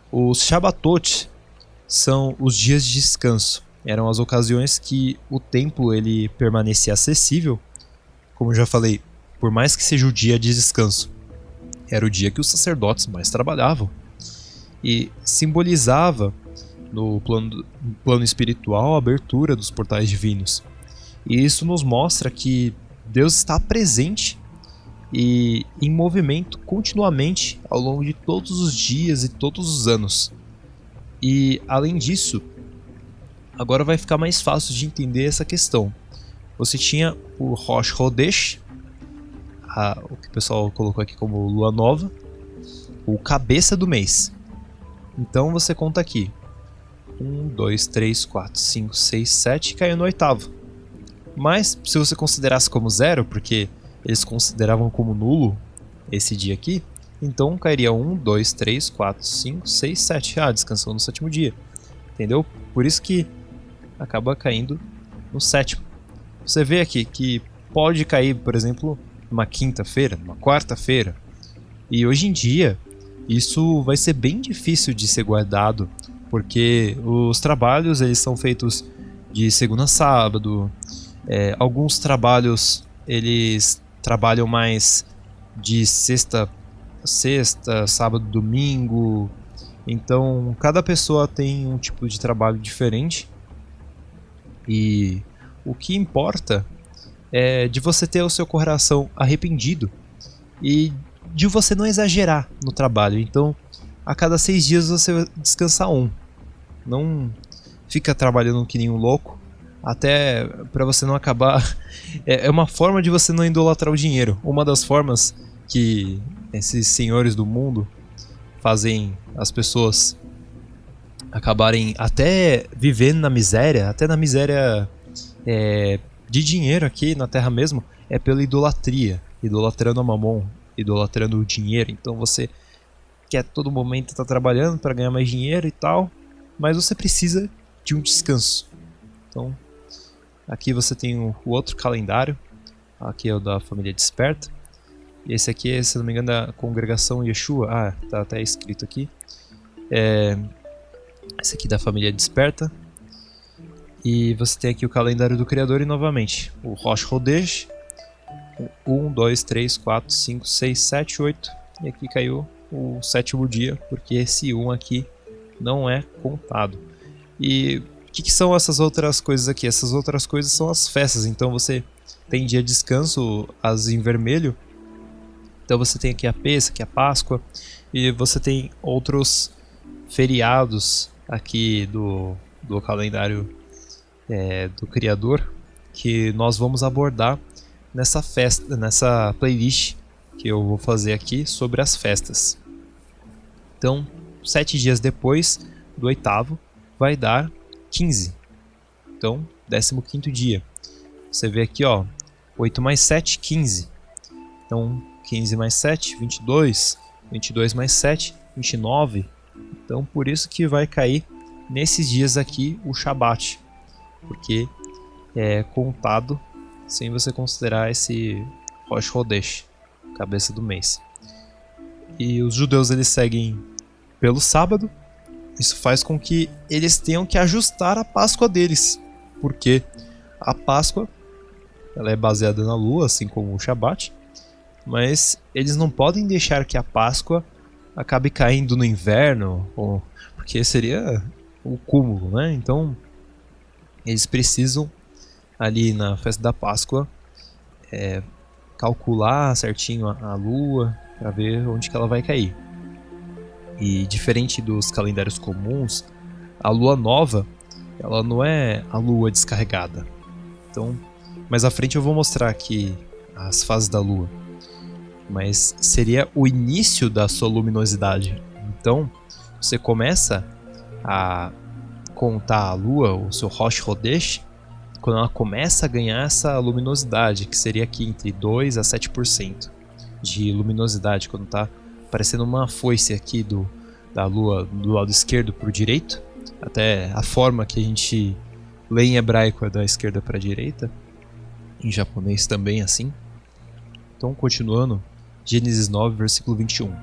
Os Shabbatot são os dias de descanso. Eram as ocasiões que o templo ele permanecia acessível. Como eu já falei, por mais que seja o dia de descanso, era o dia que os sacerdotes mais trabalhavam. E simbolizava, no plano espiritual, a abertura dos portais divinos. E isso nos mostra que Deus está presente e em movimento continuamente ao longo de todos os dias e todos os anos. E além disso, agora vai ficar mais fácil de entender essa questão. Você tinha o Rosh Hodesh, o que o pessoal colocou aqui como lua nova, o cabeça do mês. Então você conta aqui 1, 2, 3, 4, 5, 6, 7 e caiu no oitavo. Mas se você considerasse como zero, porque eles consideravam como nulo esse dia aqui, então cairia 1, 2, 3, 4, 5, 6, 7. Descansou no sétimo dia. Entendeu? Por isso que acaba caindo no sétimo. Você vê aqui que pode cair, por exemplo, numa quinta-feira, numa quarta-feira. E hoje em dia, isso vai ser bem difícil de ser guardado, porque os trabalhos eles são feitos de segunda a sábado. Alguns trabalhos eles trabalham mais de sexta, sábado, domingo. Então, cada pessoa tem um tipo de trabalho diferente. E o que importa é de você ter o seu coração arrependido e de você não exagerar no trabalho. Então, a cada 6 dias você descansar um. Não fica trabalhando que nem um louco, até para você não acabar. É uma forma de você não idolatrar o dinheiro. Uma das formas que esses senhores do mundo fazem as pessoas acabarem até vivendo na miséria, até na miséria de dinheiro aqui na Terra mesmo, é pela idolatria, idolatrando a Mamon, idolatrando o dinheiro. Então você quer a todo momento estar trabalhando para ganhar mais dinheiro e tal, mas você precisa de um descanso. Então aqui você tem o outro calendário, aqui é o da família Desperta, E esse aqui é, se não me engano, da congregação Yeshua. Ah, tá até escrito aqui. Esse aqui da família Desperta. E você tem aqui o calendário do Criador e novamente o Rosh Chodesh. 1, 2, 3, 4, 5, 6, 7, 8. E aqui caiu o 7º dia, porque esse 1 aqui não é contado. E o que são essas outras coisas aqui? Essas outras coisas são as festas. Então você tem dia de descanso, as em vermelho. Então você tem aqui a Pêssega, a Páscoa. E você tem outros feriados aqui do calendário do Criador, que nós vamos abordar nessa festa, nessa playlist que eu vou fazer aqui sobre as festas. Então, 7 dias depois do 8º vai dar 15. Então, 15º dia. Você vê aqui, ó, 8 mais 7, 15. Então, 15 mais 7, 22. 22 mais 7, 29. Então, por isso que vai cair nesses dias aqui o Shabat, porque é contado sem você considerar esse Rosh Chodesh, cabeça do mês. E os judeus eles seguem pelo sábado. Isso faz com que eles tenham que ajustar a Páscoa deles, porque a Páscoa ela é baseada na lua, assim como o Shabat, mas eles não podem deixar que a Páscoa acabe caindo no inverno, porque seria o cúmulo, né? Então eles precisam ali na festa da Páscoa calcular certinho a lua para ver onde que ela vai cair. E diferente dos calendários comuns, a lua nova ela não é a lua descarregada. Então, mais à frente eu vou mostrar aqui as fases da lua, mas seria o início da sua luminosidade. Então, você começa a contar a lua, o seu Rosh Chodesh, quando ela começa a ganhar essa luminosidade, que seria aqui entre 2 a 7% de luminosidade, quando está parecendo uma foice aqui da lua do lado esquerdo para o direito. Até a forma que a gente lê em hebraico é da esquerda para a direita, em japonês também assim. Então, continuando, Gênesis 9, versículo 21.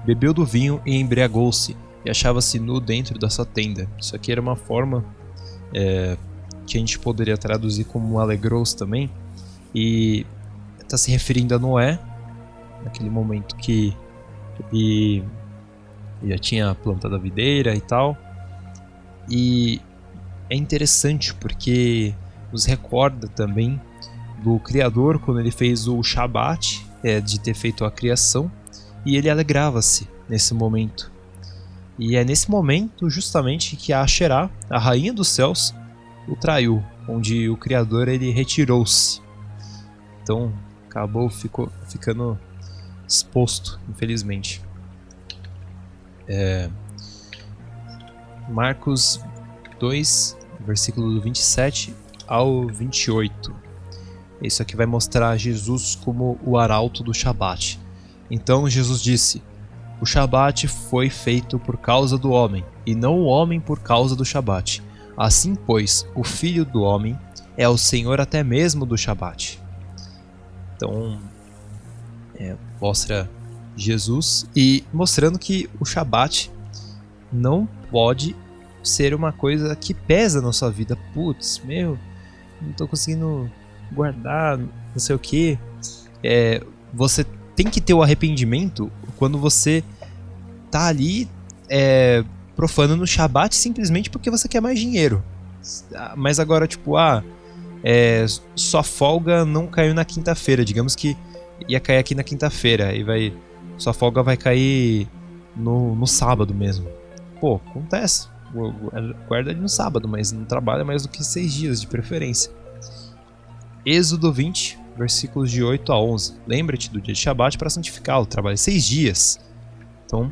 Bebeu do vinho e embriagou-se, e achava-se nu dentro da sua tenda. Isso aqui era uma forma que a gente poderia traduzir como alegrou-se também. E está se referindo a Noé, naquele momento que ele já tinha plantado a videira e tal. E é interessante porque nos recorda também do Criador quando ele fez o Shabat, de ter feito a criação, e ele alegrava-se nesse momento. E é nesse momento justamente que a Asherá, a rainha dos céus, o traiu, onde o Criador ele retirou-se. Então ficou ficando exposto, infelizmente. Marcos 2, versículo 27 ao 28. Isso aqui vai mostrar Jesus como o arauto do Shabat. Então Jesus disse: o Shabat foi feito por causa do homem, e não o homem por causa do Shabat. Assim, pois, o Filho do Homem é o Senhor até mesmo do Shabat. Então, mostra Jesus e mostrando que o Shabat não pode ser uma coisa que pesa na sua vida. Putz, não tô conseguindo guardar, não sei o que. Você tem que ter o arrependimento quando você tá ali profanando o Shabat simplesmente porque você quer mais dinheiro. Mas agora, tipo, sua folga não caiu na quinta-feira. Digamos que ia cair aqui na quinta-feira e sua folga vai cair no sábado mesmo. Pô, acontece. Guarda ali no sábado, mas não trabalha mais do que 6 dias de preferência. Êxodo 20, versículos de 8 a 11. Lembra-te do dia de Shabat para santificá-lo. Trabalhe 6 dias. Então,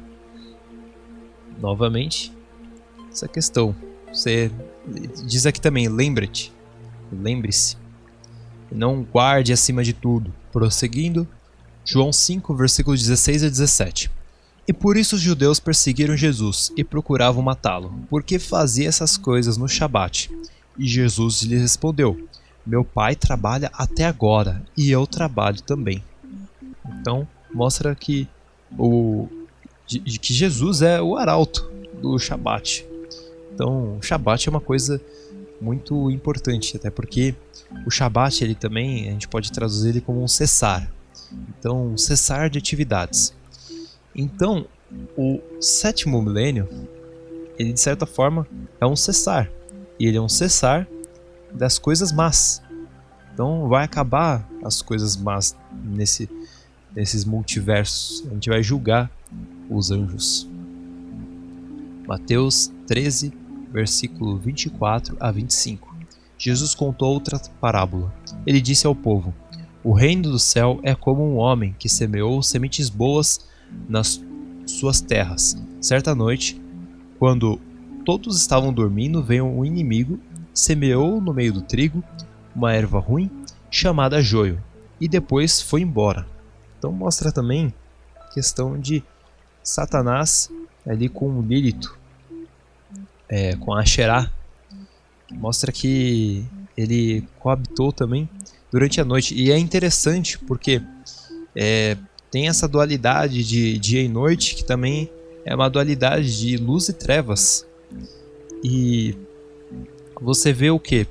novamente, essa questão. Você diz aqui também, lembre-te. Lembre-se. Não guarde acima de tudo. Prosseguindo, João 5, versículos 16 a 17. E por isso os judeus perseguiram Jesus e procuravam matá-lo, porque fazia essas coisas no Shabat. E Jesus lhe respondeu: meu pai trabalha até agora, e eu trabalho também. Então, mostra que que Jesus é o arauto do Shabat. Então, o Shabat é uma coisa muito importante, até porque o Shabat, ele também, a gente pode traduzir ele como um cessar. Então, um cessar de atividades. Então, o sétimo milênio, ele de certa forma é um cessar. E ele é um cessar das coisas más. Então, vai acabar as coisas más nesses multiversos. A gente vai julgar os anjos. Mateus 13, versículo 24 a 25. Jesus contou outra parábola. Ele disse ao povo: o reino do céu é como um homem que semeou sementes boas nas suas terras. Certa noite, quando todos estavam dormindo, veio um inimigo, semeou no meio do trigo uma erva ruim, chamada joio, e depois foi embora. Então mostra também a questão de Satanás ali com Lilith, com Asherá. Mostra que ele coabitou também durante a noite. E é interessante porque tem essa dualidade de dia e noite, que também é uma dualidade de luz e trevas. E você vê o quê?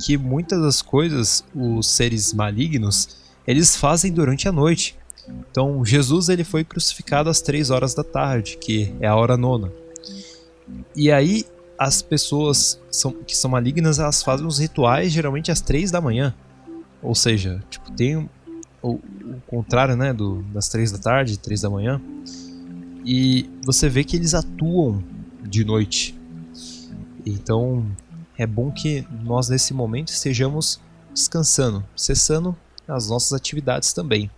Que muitas das coisas, os seres malignos, eles fazem durante a noite. Então Jesus ele foi crucificado às 3 horas da tarde, que é a hora nona. E aí as pessoas que são malignas, elas fazem os rituais geralmente às 3 da manhã. Ou seja, tem o contrário, né, das 3 da tarde, 3 da manhã. E você vê que eles atuam de noite. Então é bom que nós nesse momento estejamos descansando, cessando as nossas atividades também.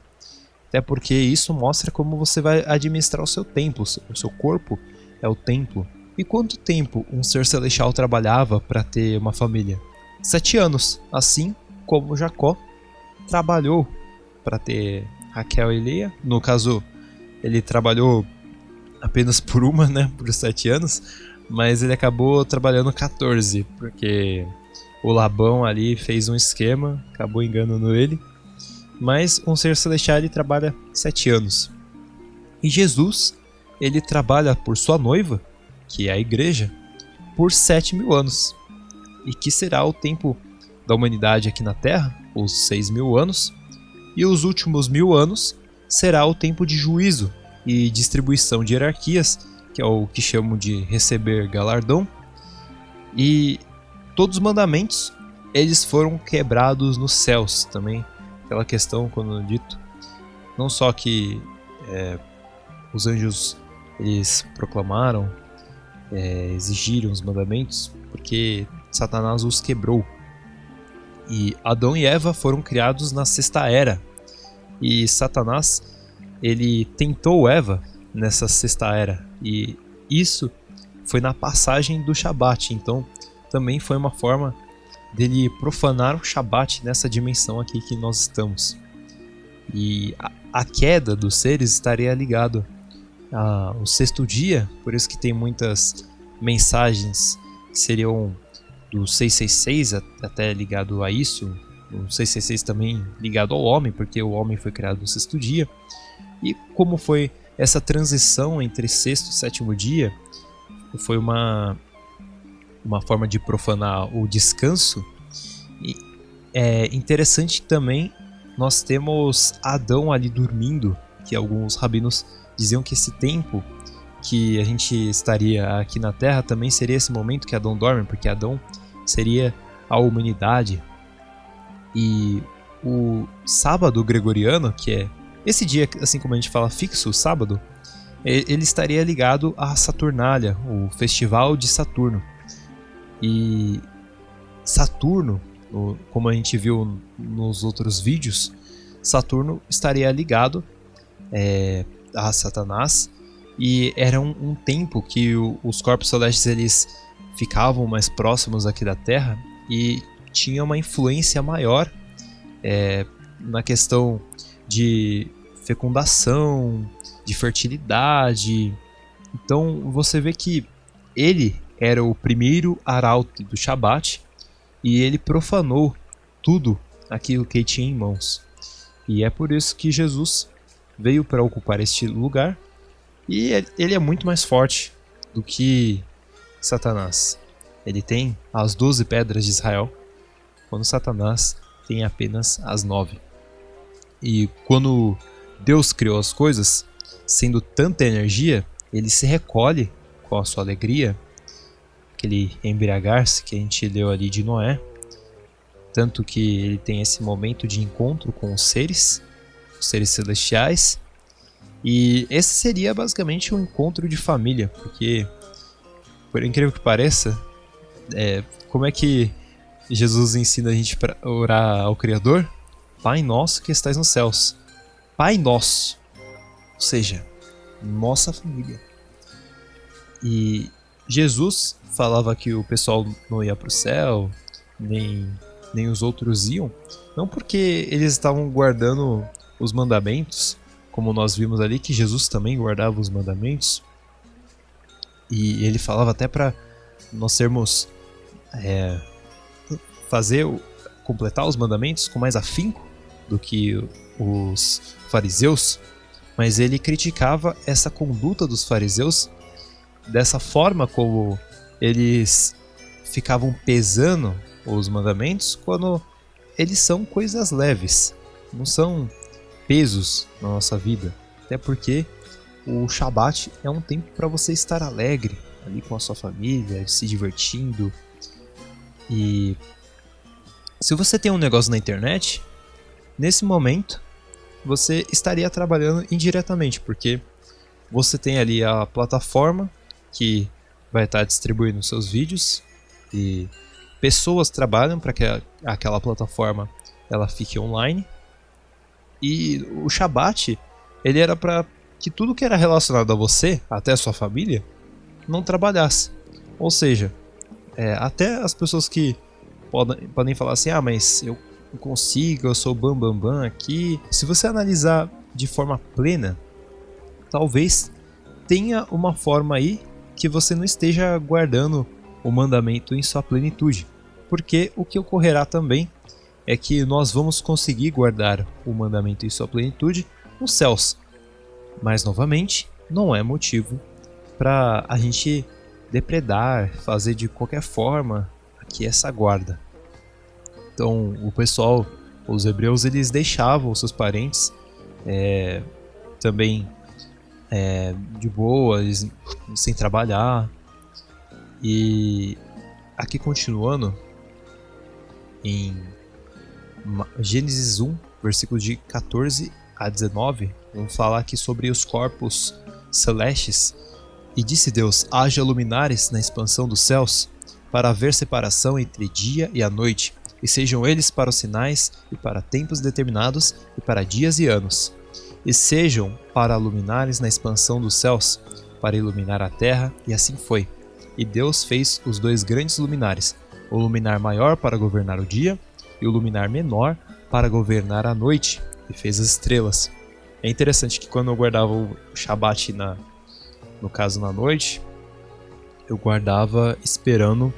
Até porque isso mostra como você vai administrar o seu templo. O seu corpo é o templo. E quanto tempo um ser celestial trabalhava para ter uma família? 7 anos, assim como Jacó trabalhou para ter Raquel e Leia. No caso, ele trabalhou apenas por uma, né, por 7 anos, mas ele acabou trabalhando 14, porque o Labão ali fez um esquema, acabou enganando ele. Mas um ser celestial ele trabalha 7 anos. E Jesus, ele trabalha por sua noiva, que é a igreja, por 7.000 anos. E que será o tempo da humanidade aqui na Terra, os 6.000 anos. E os últimos 1.000 anos será o tempo de juízo e distribuição de hierarquias, que é o que chamam de receber galardão. E todos os mandamentos, eles foram quebrados nos céus também. Aquela questão, quando dito, não só que os anjos eles proclamaram, exigiram os mandamentos, porque Satanás os quebrou. E Adão e Eva foram criados na sexta era. E Satanás ele tentou Eva nessa sexta era. E isso foi na passagem do Shabat. Então também foi uma forma dele profanar o Shabat nessa dimensão aqui que nós estamos. E a queda dos seres estaria ligado ao sexto dia, por isso que tem muitas mensagens que seriam do 666 até ligado a isso, o 666 também ligado ao homem, porque o homem foi criado no sexto dia. E como foi essa transição entre sexto e sétimo dia, foi uma forma de profanar o descanso. E é interessante também, nós temos Adão ali dormindo, que alguns rabinos diziam que esse tempo que a gente estaria aqui na Terra também seria esse momento que Adão dorme, porque Adão seria a humanidade. E o sábado gregoriano, que é esse dia, assim como a gente fala fixo, o sábado, ele estaria ligado à Saturnália, o festival de Saturno. E Saturno, como a gente viu nos outros vídeos, Saturno estaria ligado a Satanás, e era um tempo que os corpos celestes eles ficavam mais próximos aqui da Terra e tinha uma influência maior na questão de fecundação, de fertilidade. Então você vê que ele era o primeiro arauto do Shabat e ele profanou tudo aquilo que ele tinha em mãos. E é por isso que Jesus veio para ocupar este lugar e ele é muito mais forte do que Satanás. Ele tem as 12 pedras de Israel, quando Satanás tem apenas as 9. E quando Deus criou as coisas, sendo tanta energia, ele se recolhe com a sua alegria, aquele embriagar-se que a gente leu ali de Noé, tanto que ele tem esse momento de encontro com os seres celestiais, e esse seria basicamente um encontro de família, porque, por incrível que pareça, como é que Jesus ensina a gente para orar ao Criador? Pai nosso que estais nos céus. Pai nosso, ou seja, nossa família. E Jesus falava que o pessoal não ia para o céu, nem os outros iam, não porque eles estavam guardando os mandamentos, como nós vimos ali que Jesus também guardava os mandamentos, e ele falava até para nós sermos completar os mandamentos com mais afinco do que os fariseus, mas ele criticava essa conduta dos fariseus, dessa forma como eles ficavam pesando os mandamentos quando eles são coisas leves, não são pesos na nossa vida. Até porque o Shabat é um tempo para você estar alegre ali com a sua família, se divertindo. E se você tem um negócio na internet, nesse momento você estaria trabalhando indiretamente, porque você tem ali a plataforma que vai estar distribuindo seus vídeos e pessoas trabalham para que aquela plataforma ela fique online. E o Shabat, ele era para que tudo que era relacionado a você, até a sua família, não trabalhasse. Ou seja, até as pessoas que podem falar assim, mas eu não consigo, eu sou bam aqui. Se você analisar de forma plena, talvez tenha uma forma aí que você não esteja guardando o mandamento em sua plenitude. Porque o que ocorrerá também é que nós vamos conseguir guardar o mandamento em sua plenitude nos céus. Mas, novamente, não é motivo para a gente depredar, fazer de qualquer forma aqui essa guarda. Então, o pessoal, os hebreus, eles deixavam os seus parentes também de boa, eles, sem trabalhar. E aqui continuando, em Gênesis 1, versículos de 14 a 19, vamos falar aqui sobre os corpos celestes. E disse Deus: haja luminares na expansão dos céus, para haver separação entre dia e a noite, e sejam eles para os sinais, e para tempos determinados, e para dias e anos. E sejam para luminares na expansão dos céus, para iluminar a terra, e assim foi. E Deus fez os 2 grandes luminares, o luminar maior para governar o dia, e o luminar menor para governar a noite, e fez as estrelas. É interessante que quando eu guardava o Shabat no caso na noite, eu guardava esperando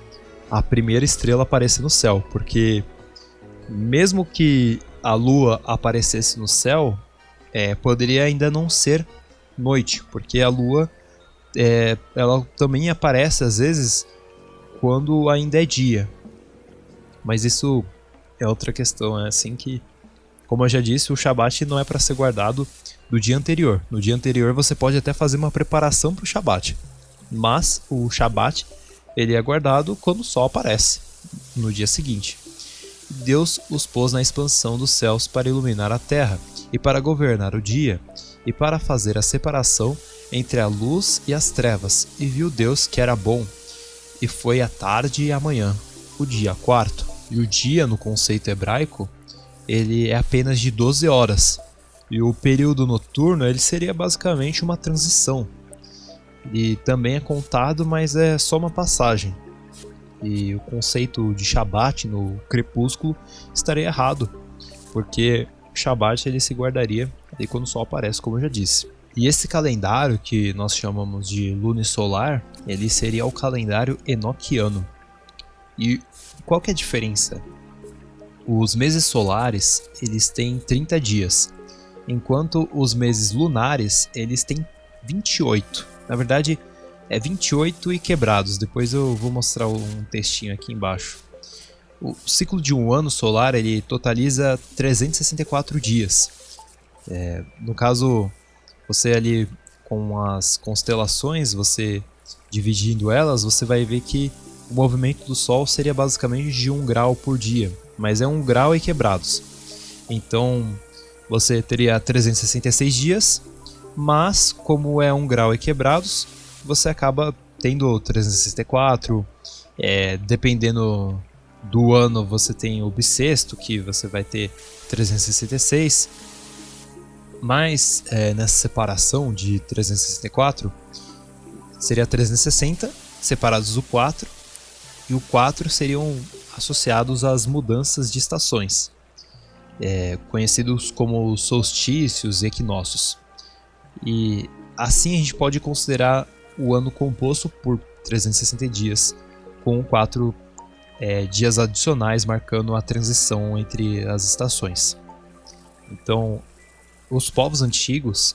a primeira estrela aparecer no céu, porque mesmo que a lua aparecesse no céu, poderia ainda não ser noite, porque a lua ela também aparece às vezes quando ainda é dia. Mas isso é outra questão, é assim que, como eu já disse, o Shabat não é para ser guardado do dia anterior. No dia anterior você pode até fazer uma preparação para o Shabat, mas o Shabat ele é guardado quando o sol aparece, no dia seguinte. Deus os pôs na expansão dos céus para iluminar a terra, e para governar o dia, e para fazer a separação entre a luz e as trevas. E viu Deus que era bom. E foi a tarde e a manhã, o dia 4. E o dia, no conceito hebraico, ele é apenas de 12 horas. E o período noturno ele seria basicamente uma transição. Ele também é contado, mas é só uma passagem. E o conceito de Shabat no crepúsculo estaria errado, porque o Shabat ele se guardaria ali quando o sol aparece, como eu já disse. E esse calendário que nós chamamos de lunisolar, ele seria o calendário enoquiano. E qual que é a diferença? Os meses solares eles têm 30 dias enquanto os meses lunares eles têm 28. Na verdade, é 28 e quebrados. Depois eu vou mostrar um textinho aqui embaixo. O ciclo de um ano solar ele totaliza 364 dias. No caso, você ali com as constelações, você dividindo elas, você vai ver que o movimento do Sol seria basicamente de 1 grau por dia, mas é 1 grau e quebrados. Então você teria 366 dias, mas como é 1 grau e quebrados, você acaba tendo 364. Dependendo do ano, você tem o bissexto, que você vai ter 366. Mas nessa separação de 364, seria 360 separados do 4, e o 4 seriam associados às mudanças de estações, conhecidos como solstícios e equinócios. E assim a gente pode considerar o ano composto por 360 dias, com 4 dias adicionais marcando a transição entre as estações. Então, os povos antigos,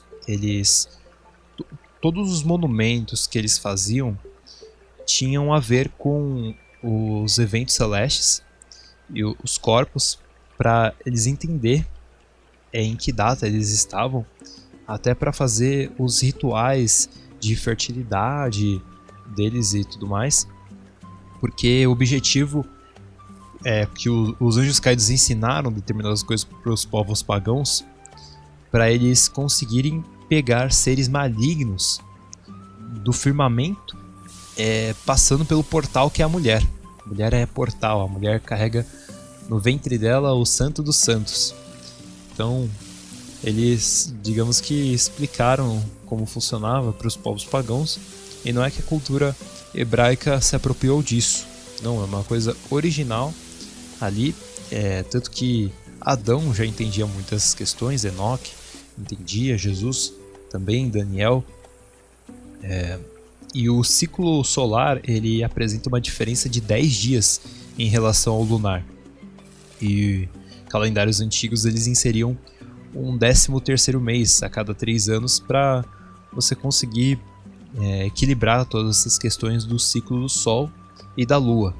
todos os monumentos que eles faziam tinham a ver com os eventos celestes e os corpos, para eles entender em que data eles estavam, até para fazer os rituais de fertilidade deles e tudo mais, porque o objetivo é que os anjos caídos ensinaram determinadas coisas para os povos pagãos, para eles conseguirem pegar seres malignos do firmamento, passando pelo portal que é a mulher. A mulher é portal, a mulher carrega no ventre dela o santo dos santos. Então, eles, digamos que explicaram como funcionava para os povos pagãos, e não é que a cultura hebraica se apropriou disso. Não, é uma coisa original ali, tanto que Adão já entendia muitas questões, Enoque entendia, Jesus também, Daniel. E o ciclo solar ele apresenta uma diferença de 10 dias em relação ao lunar. E calendários antigos eles inseriam um 13º mês a cada 3 anos para você conseguir equilibrar todas essas questões do ciclo do Sol e da Lua.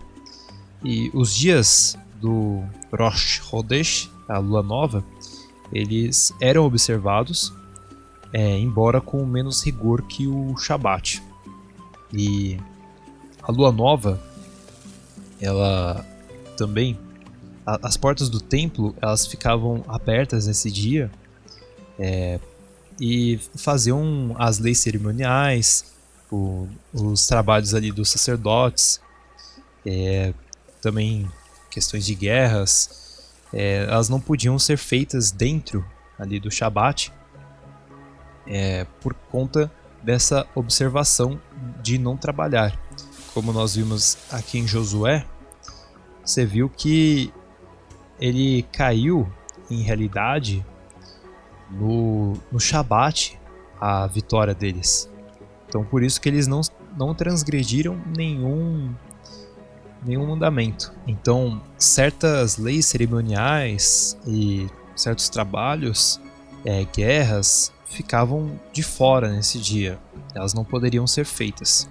E os dias do Rosh Chodesh, a Lua Nova, eles eram observados, embora com menos rigor que o Shabat. E a Lua Nova, ela também, as portas do templo elas ficavam abertas nesse dia, e faziam as leis cerimoniais, os trabalhos ali dos sacerdotes, também questões de guerras. Elas não podiam ser feitas dentro ali do Shabat, por conta dessa observação de não trabalhar. Como nós vimos aqui em Josué, você viu que ele caiu em realidade no Shabat, a vitória deles. Então por isso que eles não transgrediram nenhum mandamento. Então certas leis cerimoniais e certos trabalhos, guerras, ficavam de fora nesse dia. Elas não poderiam ser feitas.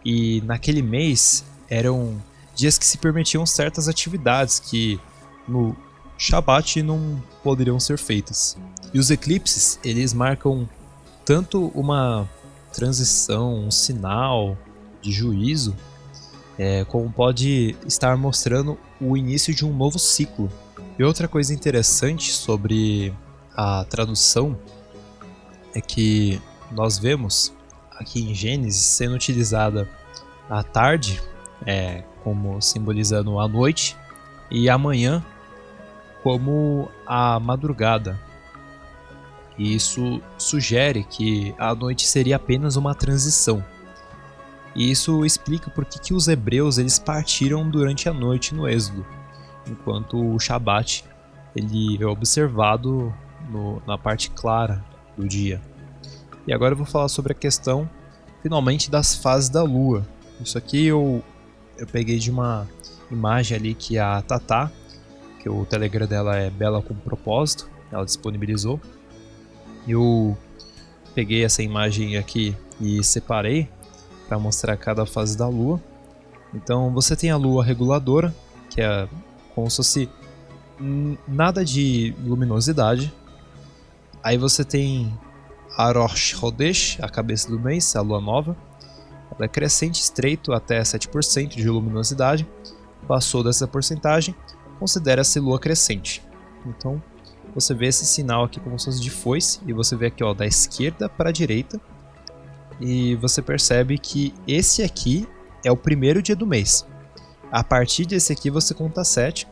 E naquele mês eram dias que se permitiam certas atividades que no Shabat não poderiam ser feitas. E os eclipses, eles marcam tanto uma transição, um sinal de juízo, como pode estar mostrando o início de um novo ciclo. E outra coisa interessante sobre a tradução é que nós vemos aqui em Gênesis sendo utilizada a tarde, como simbolizando a noite, e a manhã como a madrugada. E isso sugere que a noite seria apenas uma transição. E isso explica por que os hebreus eles partiram durante a noite no Êxodo, enquanto o Shabat ele é observado na parte clara do dia. E agora eu vou falar sobre a questão, finalmente, das fases da Lua. Isso aqui eu peguei de uma imagem ali que a Tatá, que o Telegram dela é Bela com Propósito, ela disponibilizou. Eu peguei essa imagem aqui e separei para mostrar cada fase da Lua. Então você tem a Lua reguladora, que é como se fosse nada de luminosidade. Aí você tem a Rosh Hodesh, a cabeça do mês, a Lua nova. Ela é crescente, estreito até 7% de luminosidade. Passou dessa porcentagem, considera-se Lua crescente. Então você vê esse sinal aqui como se fosse de foice, e você vê aqui, ó, da esquerda para a direita, e você percebe que esse aqui é o primeiro dia do mês. A partir desse aqui você conta 7,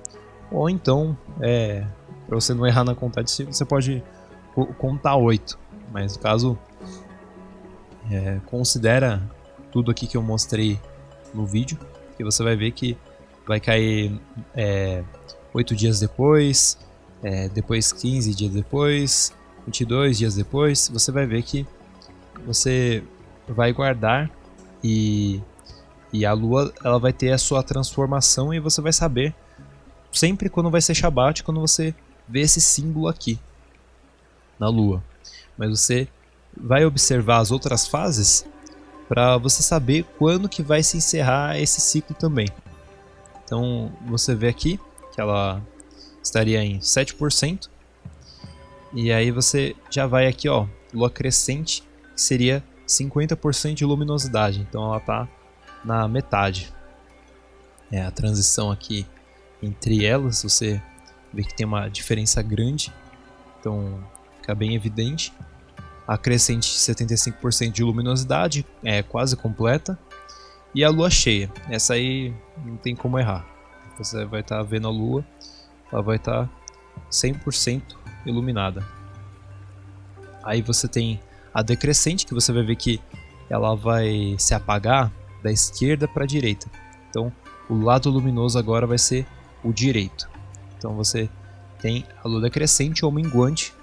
ou então, para você não errar na contagem, você pode contar 8, mas no caso, considera tudo aqui que eu mostrei no vídeo, que você vai ver que vai cair 8 dias depois, depois 15 dias depois, 22 dias depois. Você vai ver que você vai guardar e a Lua ela vai ter a sua transformação, e você vai saber sempre quando vai ser Shabbat, quando você vê esse símbolo aqui na Lua. Mas você vai observar as outras fases para você saber quando que vai se encerrar esse ciclo também. Então você vê aqui que ela estaria em 7%. E aí você já vai aqui, ó, Lua crescente, que seria 50% de luminosidade. Então ela está na metade. A transição aqui entre elas, você vê que tem uma diferença grande. Então fica bem evidente. A crescente 75% de luminosidade, é quase completa. E a lua cheia, essa aí não tem como errar. Você vai estar vendo a lua, ela vai estar 100% iluminada. Aí você tem a decrescente, que você vai ver que ela vai se apagar da esquerda para a direita. Então o lado luminoso agora vai ser o direito. Então você tem a lua decrescente ou minguante,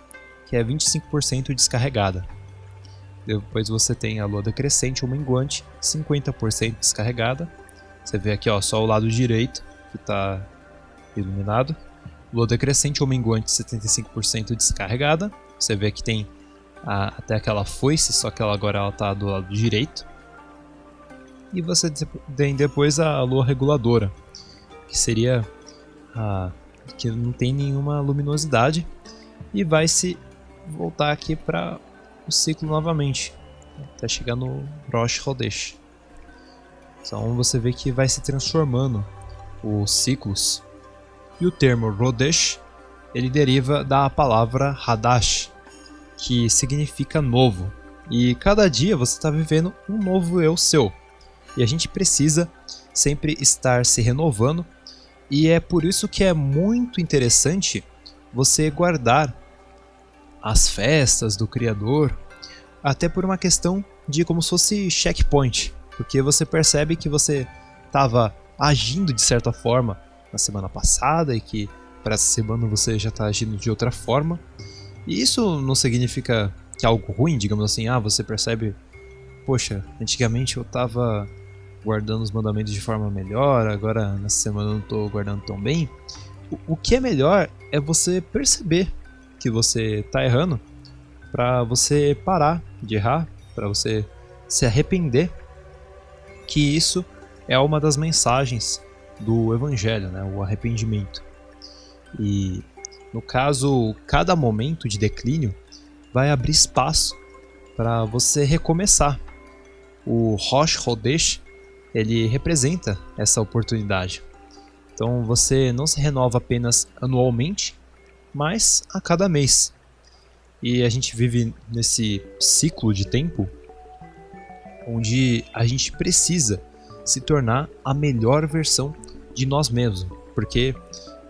que é 25% descarregada. Depois você tem a lua decrescente ou minguante, 50% descarregada. Você vê aqui, ó, só o lado direito que está iluminado. Lua decrescente ou minguante, 75% descarregada. Você vê que tem até aquela foice, só que ela agora está do lado direito. E você tem depois a lua reguladora, que seria a que não tem nenhuma luminosidade, e vai se voltar aqui para o ciclo novamente, até chegar no Rosh Hodesh. Então você vê que vai se transformando os ciclos. E o termo Rodesh, ele deriva da palavra Hadash, que significa novo. E cada dia você está vivendo um novo eu seu. E a gente precisa sempre estar se renovando. E é por isso que é muito interessante você guardar as festas do Criador, até por uma questão de como se fosse checkpoint, porque você percebe que você estava agindo de certa forma na semana passada e que para essa semana você já está agindo de outra forma. E isso não significa que é algo ruim, digamos assim. Você percebe, poxa, antigamente eu estava guardando os mandamentos de forma melhor, agora nessa semana eu não estou guardando tão bem. O que é melhor é você perceber que você está errando, para você parar de errar, para você se arrepender, que isso é uma das mensagens do Evangelho, né? O arrependimento. E no caso, cada momento de declínio vai abrir espaço para você recomeçar. O Rosh Hodesh, ele representa essa oportunidade. Então você não se renova apenas anualmente, mas a cada mês. E a gente vive nesse ciclo de tempo onde a gente precisa se tornar a melhor versão de nós mesmos, porque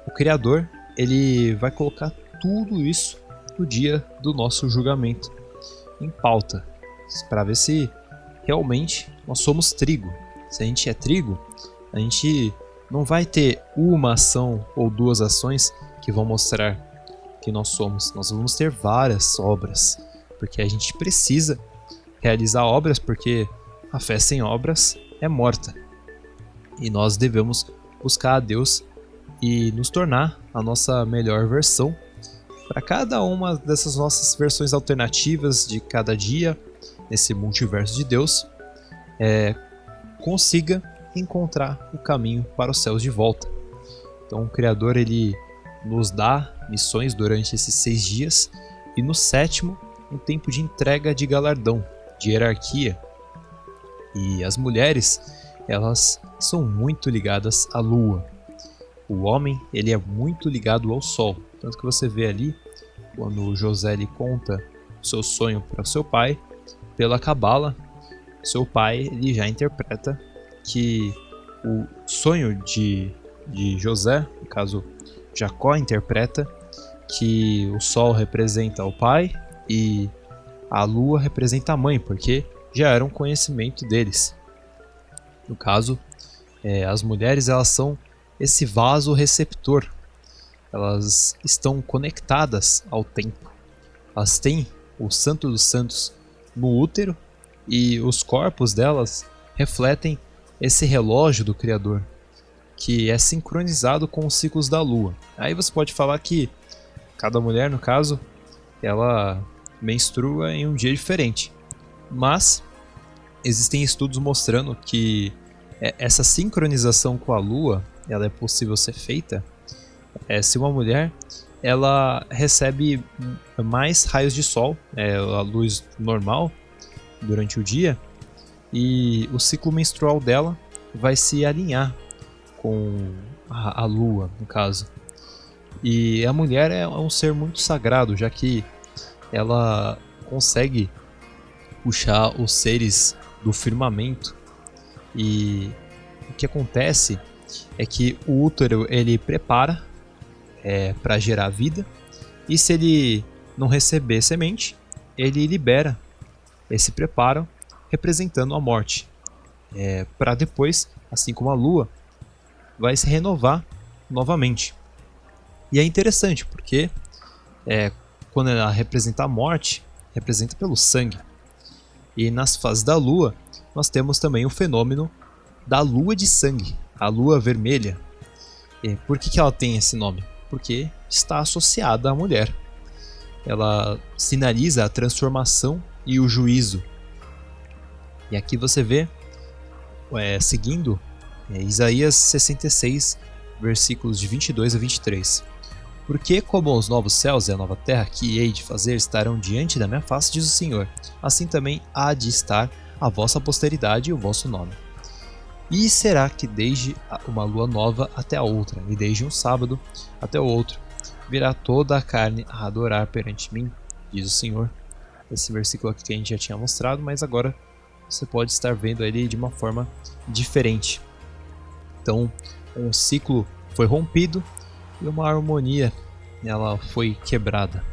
o Criador, ele vai colocar tudo isso no dia do nosso julgamento em pauta, para ver se realmente nós somos trigo. Se a gente é trigo, a gente não vai ter uma ação ou duas ações que vão mostrar que nós somos. Nós vamos ter várias obras, porque a gente precisa realizar obras, porque a fé sem obras é morta. E nós devemos buscar a Deus e nos tornar a nossa melhor versão para cada uma dessas nossas versões alternativas de cada dia, nesse multiverso de Deus, consiga encontrar o caminho para os céus de volta. Então o Criador ele nos dá missões durante esses 6 dias e no 7º um tempo de entrega de galardão, de hierarquia. E as mulheres, elas são muito ligadas à lua. O homem ele é muito ligado ao sol, tanto que você vê ali quando José ele conta o seu sonho para seu pai, pela cabala, seu pai ele já interpreta que o sonho de José, no caso Jacó, interpreta que o sol representa o pai e a lua representa a mãe, porque já era um conhecimento deles. No caso, as mulheres elas são esse vaso receptor, elas estão conectadas ao tempo, elas têm o Santo dos Santos no útero e os corpos delas refletem esse relógio do Criador, que é sincronizado com os ciclos da lua. Aí você pode falar que cada mulher, no caso, ela menstrua em um dia diferente, mas existem estudos mostrando que essa sincronização com a lua ela é possível ser feita se uma mulher ela recebe mais raios de sol, a luz normal durante o dia, e o ciclo menstrual dela vai se alinhar com a lua, no caso. E a mulher é um ser muito sagrado, já que ela consegue puxar os seres do firmamento, e o que acontece é que o útero ele prepara para gerar vida, e se ele não receber semente, ele libera esse preparo representando a morte, para depois, assim como a lua, vai se renovar novamente. E é interessante porque quando ela representa a morte, representa pelo sangue. E nas fases da lua, nós temos também o fenômeno da lua de sangue, a lua vermelha. E por que ela tem esse nome? Porque está associada à mulher. Ela sinaliza a transformação e o juízo. E aqui você vê, seguindo, Isaías 66, versículos de 22 a 23. Porque como os novos céus e a nova terra que hei de fazer estarão diante da minha face, diz o Senhor, assim também há de estar a vossa posteridade e o vosso nome. E será que desde uma lua nova até a outra, e desde um sábado até o outro, virá toda a carne a adorar perante mim, diz o Senhor. Esse versículo aqui que a gente já tinha mostrado, mas agora você pode estar vendo ele de uma forma diferente. Então, um ciclo foi rompido e uma harmonia ela foi quebrada.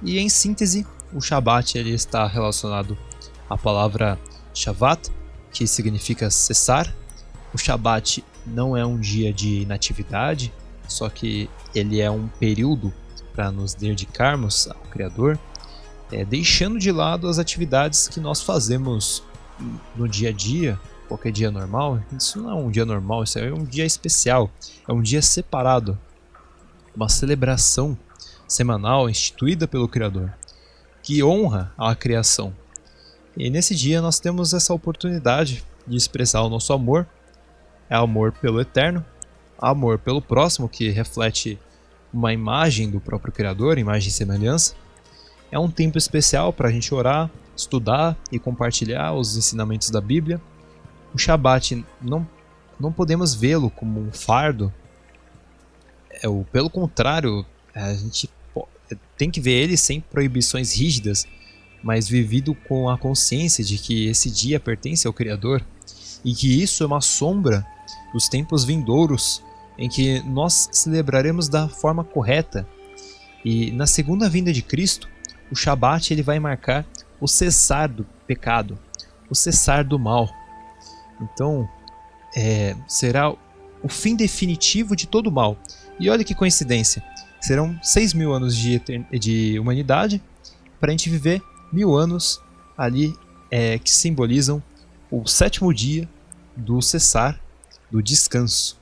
E em síntese, o Shabat ele está relacionado à palavra Shavat, que significa cessar. O Shabat não é um dia de inatividade, só que ele é um período para nos dedicarmos ao Criador, deixando de lado as atividades que nós fazemos no dia a dia, qualquer dia normal. Isso não é um dia normal, isso é um dia especial, é um dia separado, uma celebração semanal instituída pelo Criador, que honra a criação. E nesse dia nós temos essa oportunidade de expressar o nosso amor, amor pelo eterno, amor pelo próximo, que reflete uma imagem do próprio Criador, imagem e semelhança. É um tempo especial para a gente orar, estudar e compartilhar os ensinamentos da Bíblia. O Shabat não podemos vê-lo como um fardo. Pelo contrário, a gente tem que ver ele sem proibições rígidas, mas vivido com a consciência de que esse dia pertence ao Criador e que isso é uma sombra dos tempos vindouros em que nós celebraremos da forma correta. E na segunda vinda de Cristo, o Shabat ele vai marcar o cessar do pecado, o cessar do mal. Então, será o fim definitivo de todo o mal. E olha que coincidência, serão 6.000 anos de humanidade para a gente viver 1.000 anos ali que simbolizam o 7º dia do cessar, do descanso.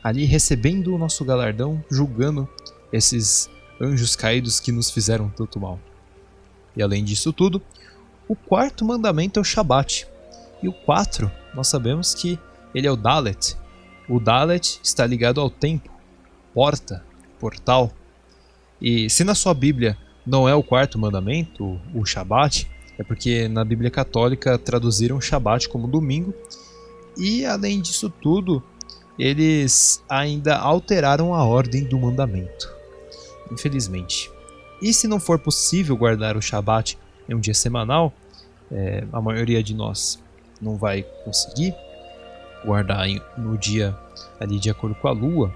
Ali recebendo o nosso galardão, julgando esses anjos caídos que nos fizeram tanto mal. E além disso tudo, o quarto mandamento é o Shabat. E o 4, nós sabemos que ele é o Dalet. O Dalet está ligado ao tempo, porta, portal. E se na sua Bíblia não é o quarto mandamento, o Shabat, é porque na Bíblia Católica traduziram Shabat como domingo. E além disso tudo, eles ainda alteraram a ordem do mandamento, infelizmente. E se não for possível guardar o Shabat em um dia semanal, a maioria de nós não vai conseguir guardar no dia ali de acordo com a lua,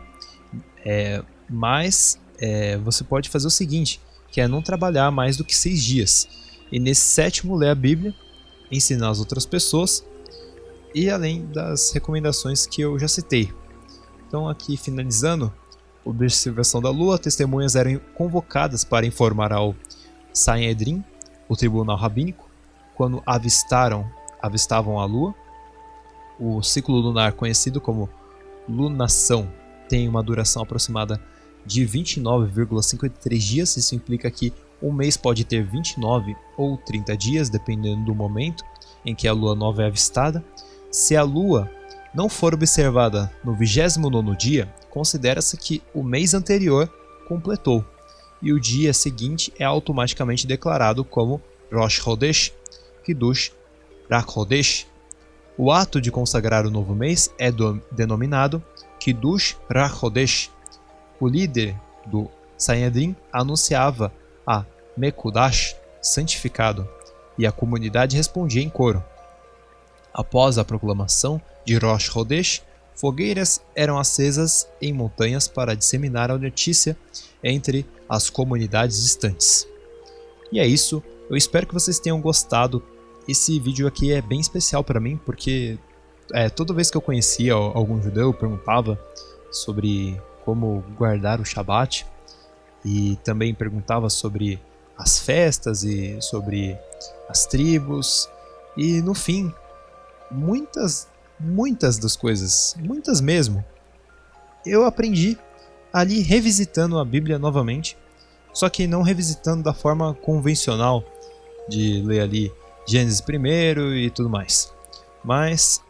mas você pode fazer o seguinte, que é não trabalhar mais do que 6 dias. E nesse 7º ler a Bíblia, ensinar as outras pessoas, e além das recomendações que eu já citei. Então aqui finalizando, observação da lua, testemunhas eram convocadas para informar ao Sanhedrin, o tribunal rabínico, quando avistavam a lua. O ciclo lunar, conhecido como lunação, tem uma duração aproximada de 29,53 dias. Isso implica que um mês pode ter 29 ou 30 dias, dependendo do momento em que a lua nova é avistada. Se a lua não for observada no 29º dia, considera-se que o mês anterior completou, e o dia seguinte é automaticamente declarado como Rosh Chodesh, Kiddush Rak Chodesh. O ato de consagrar o novo mês é denominado Kiddush Rak Chodesh. O líder do Sanhedrin anunciava a Mekudash, santificado, e a comunidade respondia em coro. Após a proclamação de Rosh Chodesh, fogueiras eram acesas em montanhas para disseminar a notícia entre as comunidades distantes. E é isso, eu espero que vocês tenham gostado. Esse vídeo aqui é bem especial para mim, porque toda vez que eu conhecia algum judeu, eu perguntava sobre como guardar o Shabat, e também perguntava sobre as festas e sobre as tribos, e no fim, muitas das coisas, muitas mesmo, eu aprendi ali revisitando a Bíblia novamente, só que não revisitando da forma convencional de ler ali Gênesis primeiro e tudo mais, mas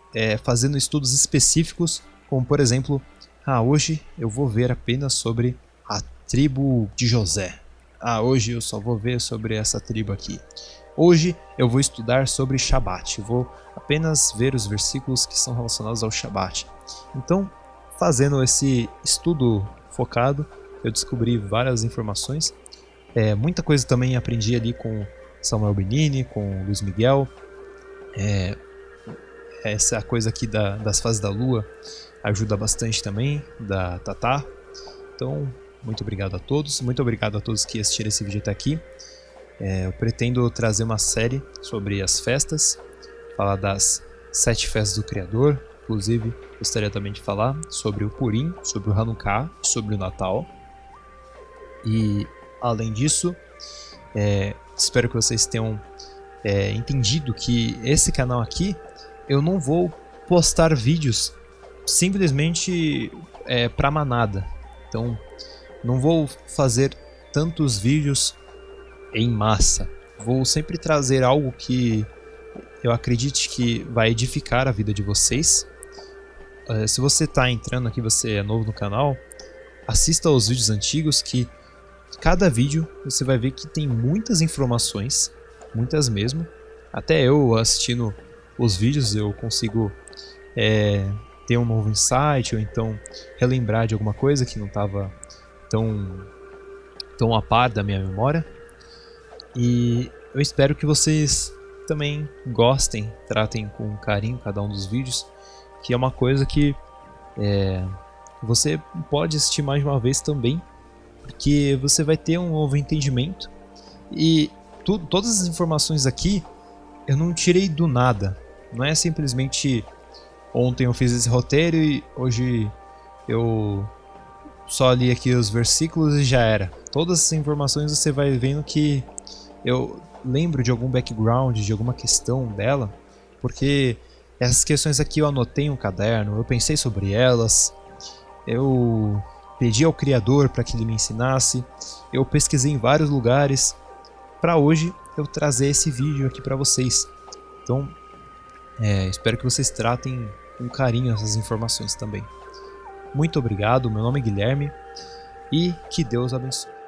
fazendo estudos específicos, como por exemplo, hoje eu vou ver apenas sobre a tribo de José. Hoje eu só vou ver sobre essa tribo aqui. Hoje eu vou estudar sobre Shabat, vou apenas ver os versículos que são relacionados ao Shabat. Então, fazendo esse estudo focado, eu descobri várias informações. Muita coisa também aprendi ali com Samuel Benini, com Luiz Miguel. Essa coisa aqui das fases da lua ajuda bastante também, da Tatá. Então, muito obrigado a todos. Muito obrigado a todos que assistiram esse vídeo até aqui. Eu pretendo trazer uma série sobre as festas, falar das 7 festas do Criador. Inclusive, gostaria também de falar sobre o Purim, sobre o Hanukkah, sobre o Natal. E, além disso, espero que vocês tenham entendido que esse canal aqui, eu não vou postar vídeos simplesmente para manada. Então, não vou fazer tantos vídeos em massa. Vou sempre trazer algo que eu acredite que vai edificar a vida de vocês. Se você está entrando aqui, você é novo no canal, assista aos vídeos antigos, que cada vídeo você vai ver que tem muitas informações, muitas mesmo. Até eu assistindo os vídeos eu consigo ter um novo insight, ou então relembrar de alguma coisa que não estava tão a par da minha memória. E eu espero que vocês também gostem, tratem com carinho cada um dos vídeos, que é uma coisa que você pode assistir mais de uma vez também, porque você vai ter um novo entendimento. E todas as informações aqui eu não tirei do nada, não é simplesmente ontem eu fiz esse roteiro e hoje eu só li aqui os versículos e já era. Todas essas informações você vai vendo que eu lembro de algum background, de alguma questão dela, porque essas questões aqui eu anotei em um caderno, eu pensei sobre elas, eu pedi ao Criador para que ele me ensinasse, eu pesquisei em vários lugares, para hoje eu trazer esse vídeo aqui para vocês. Então, espero que vocês tratem com carinho essas informações também. Muito obrigado, meu nome é Guilherme e que Deus abençoe.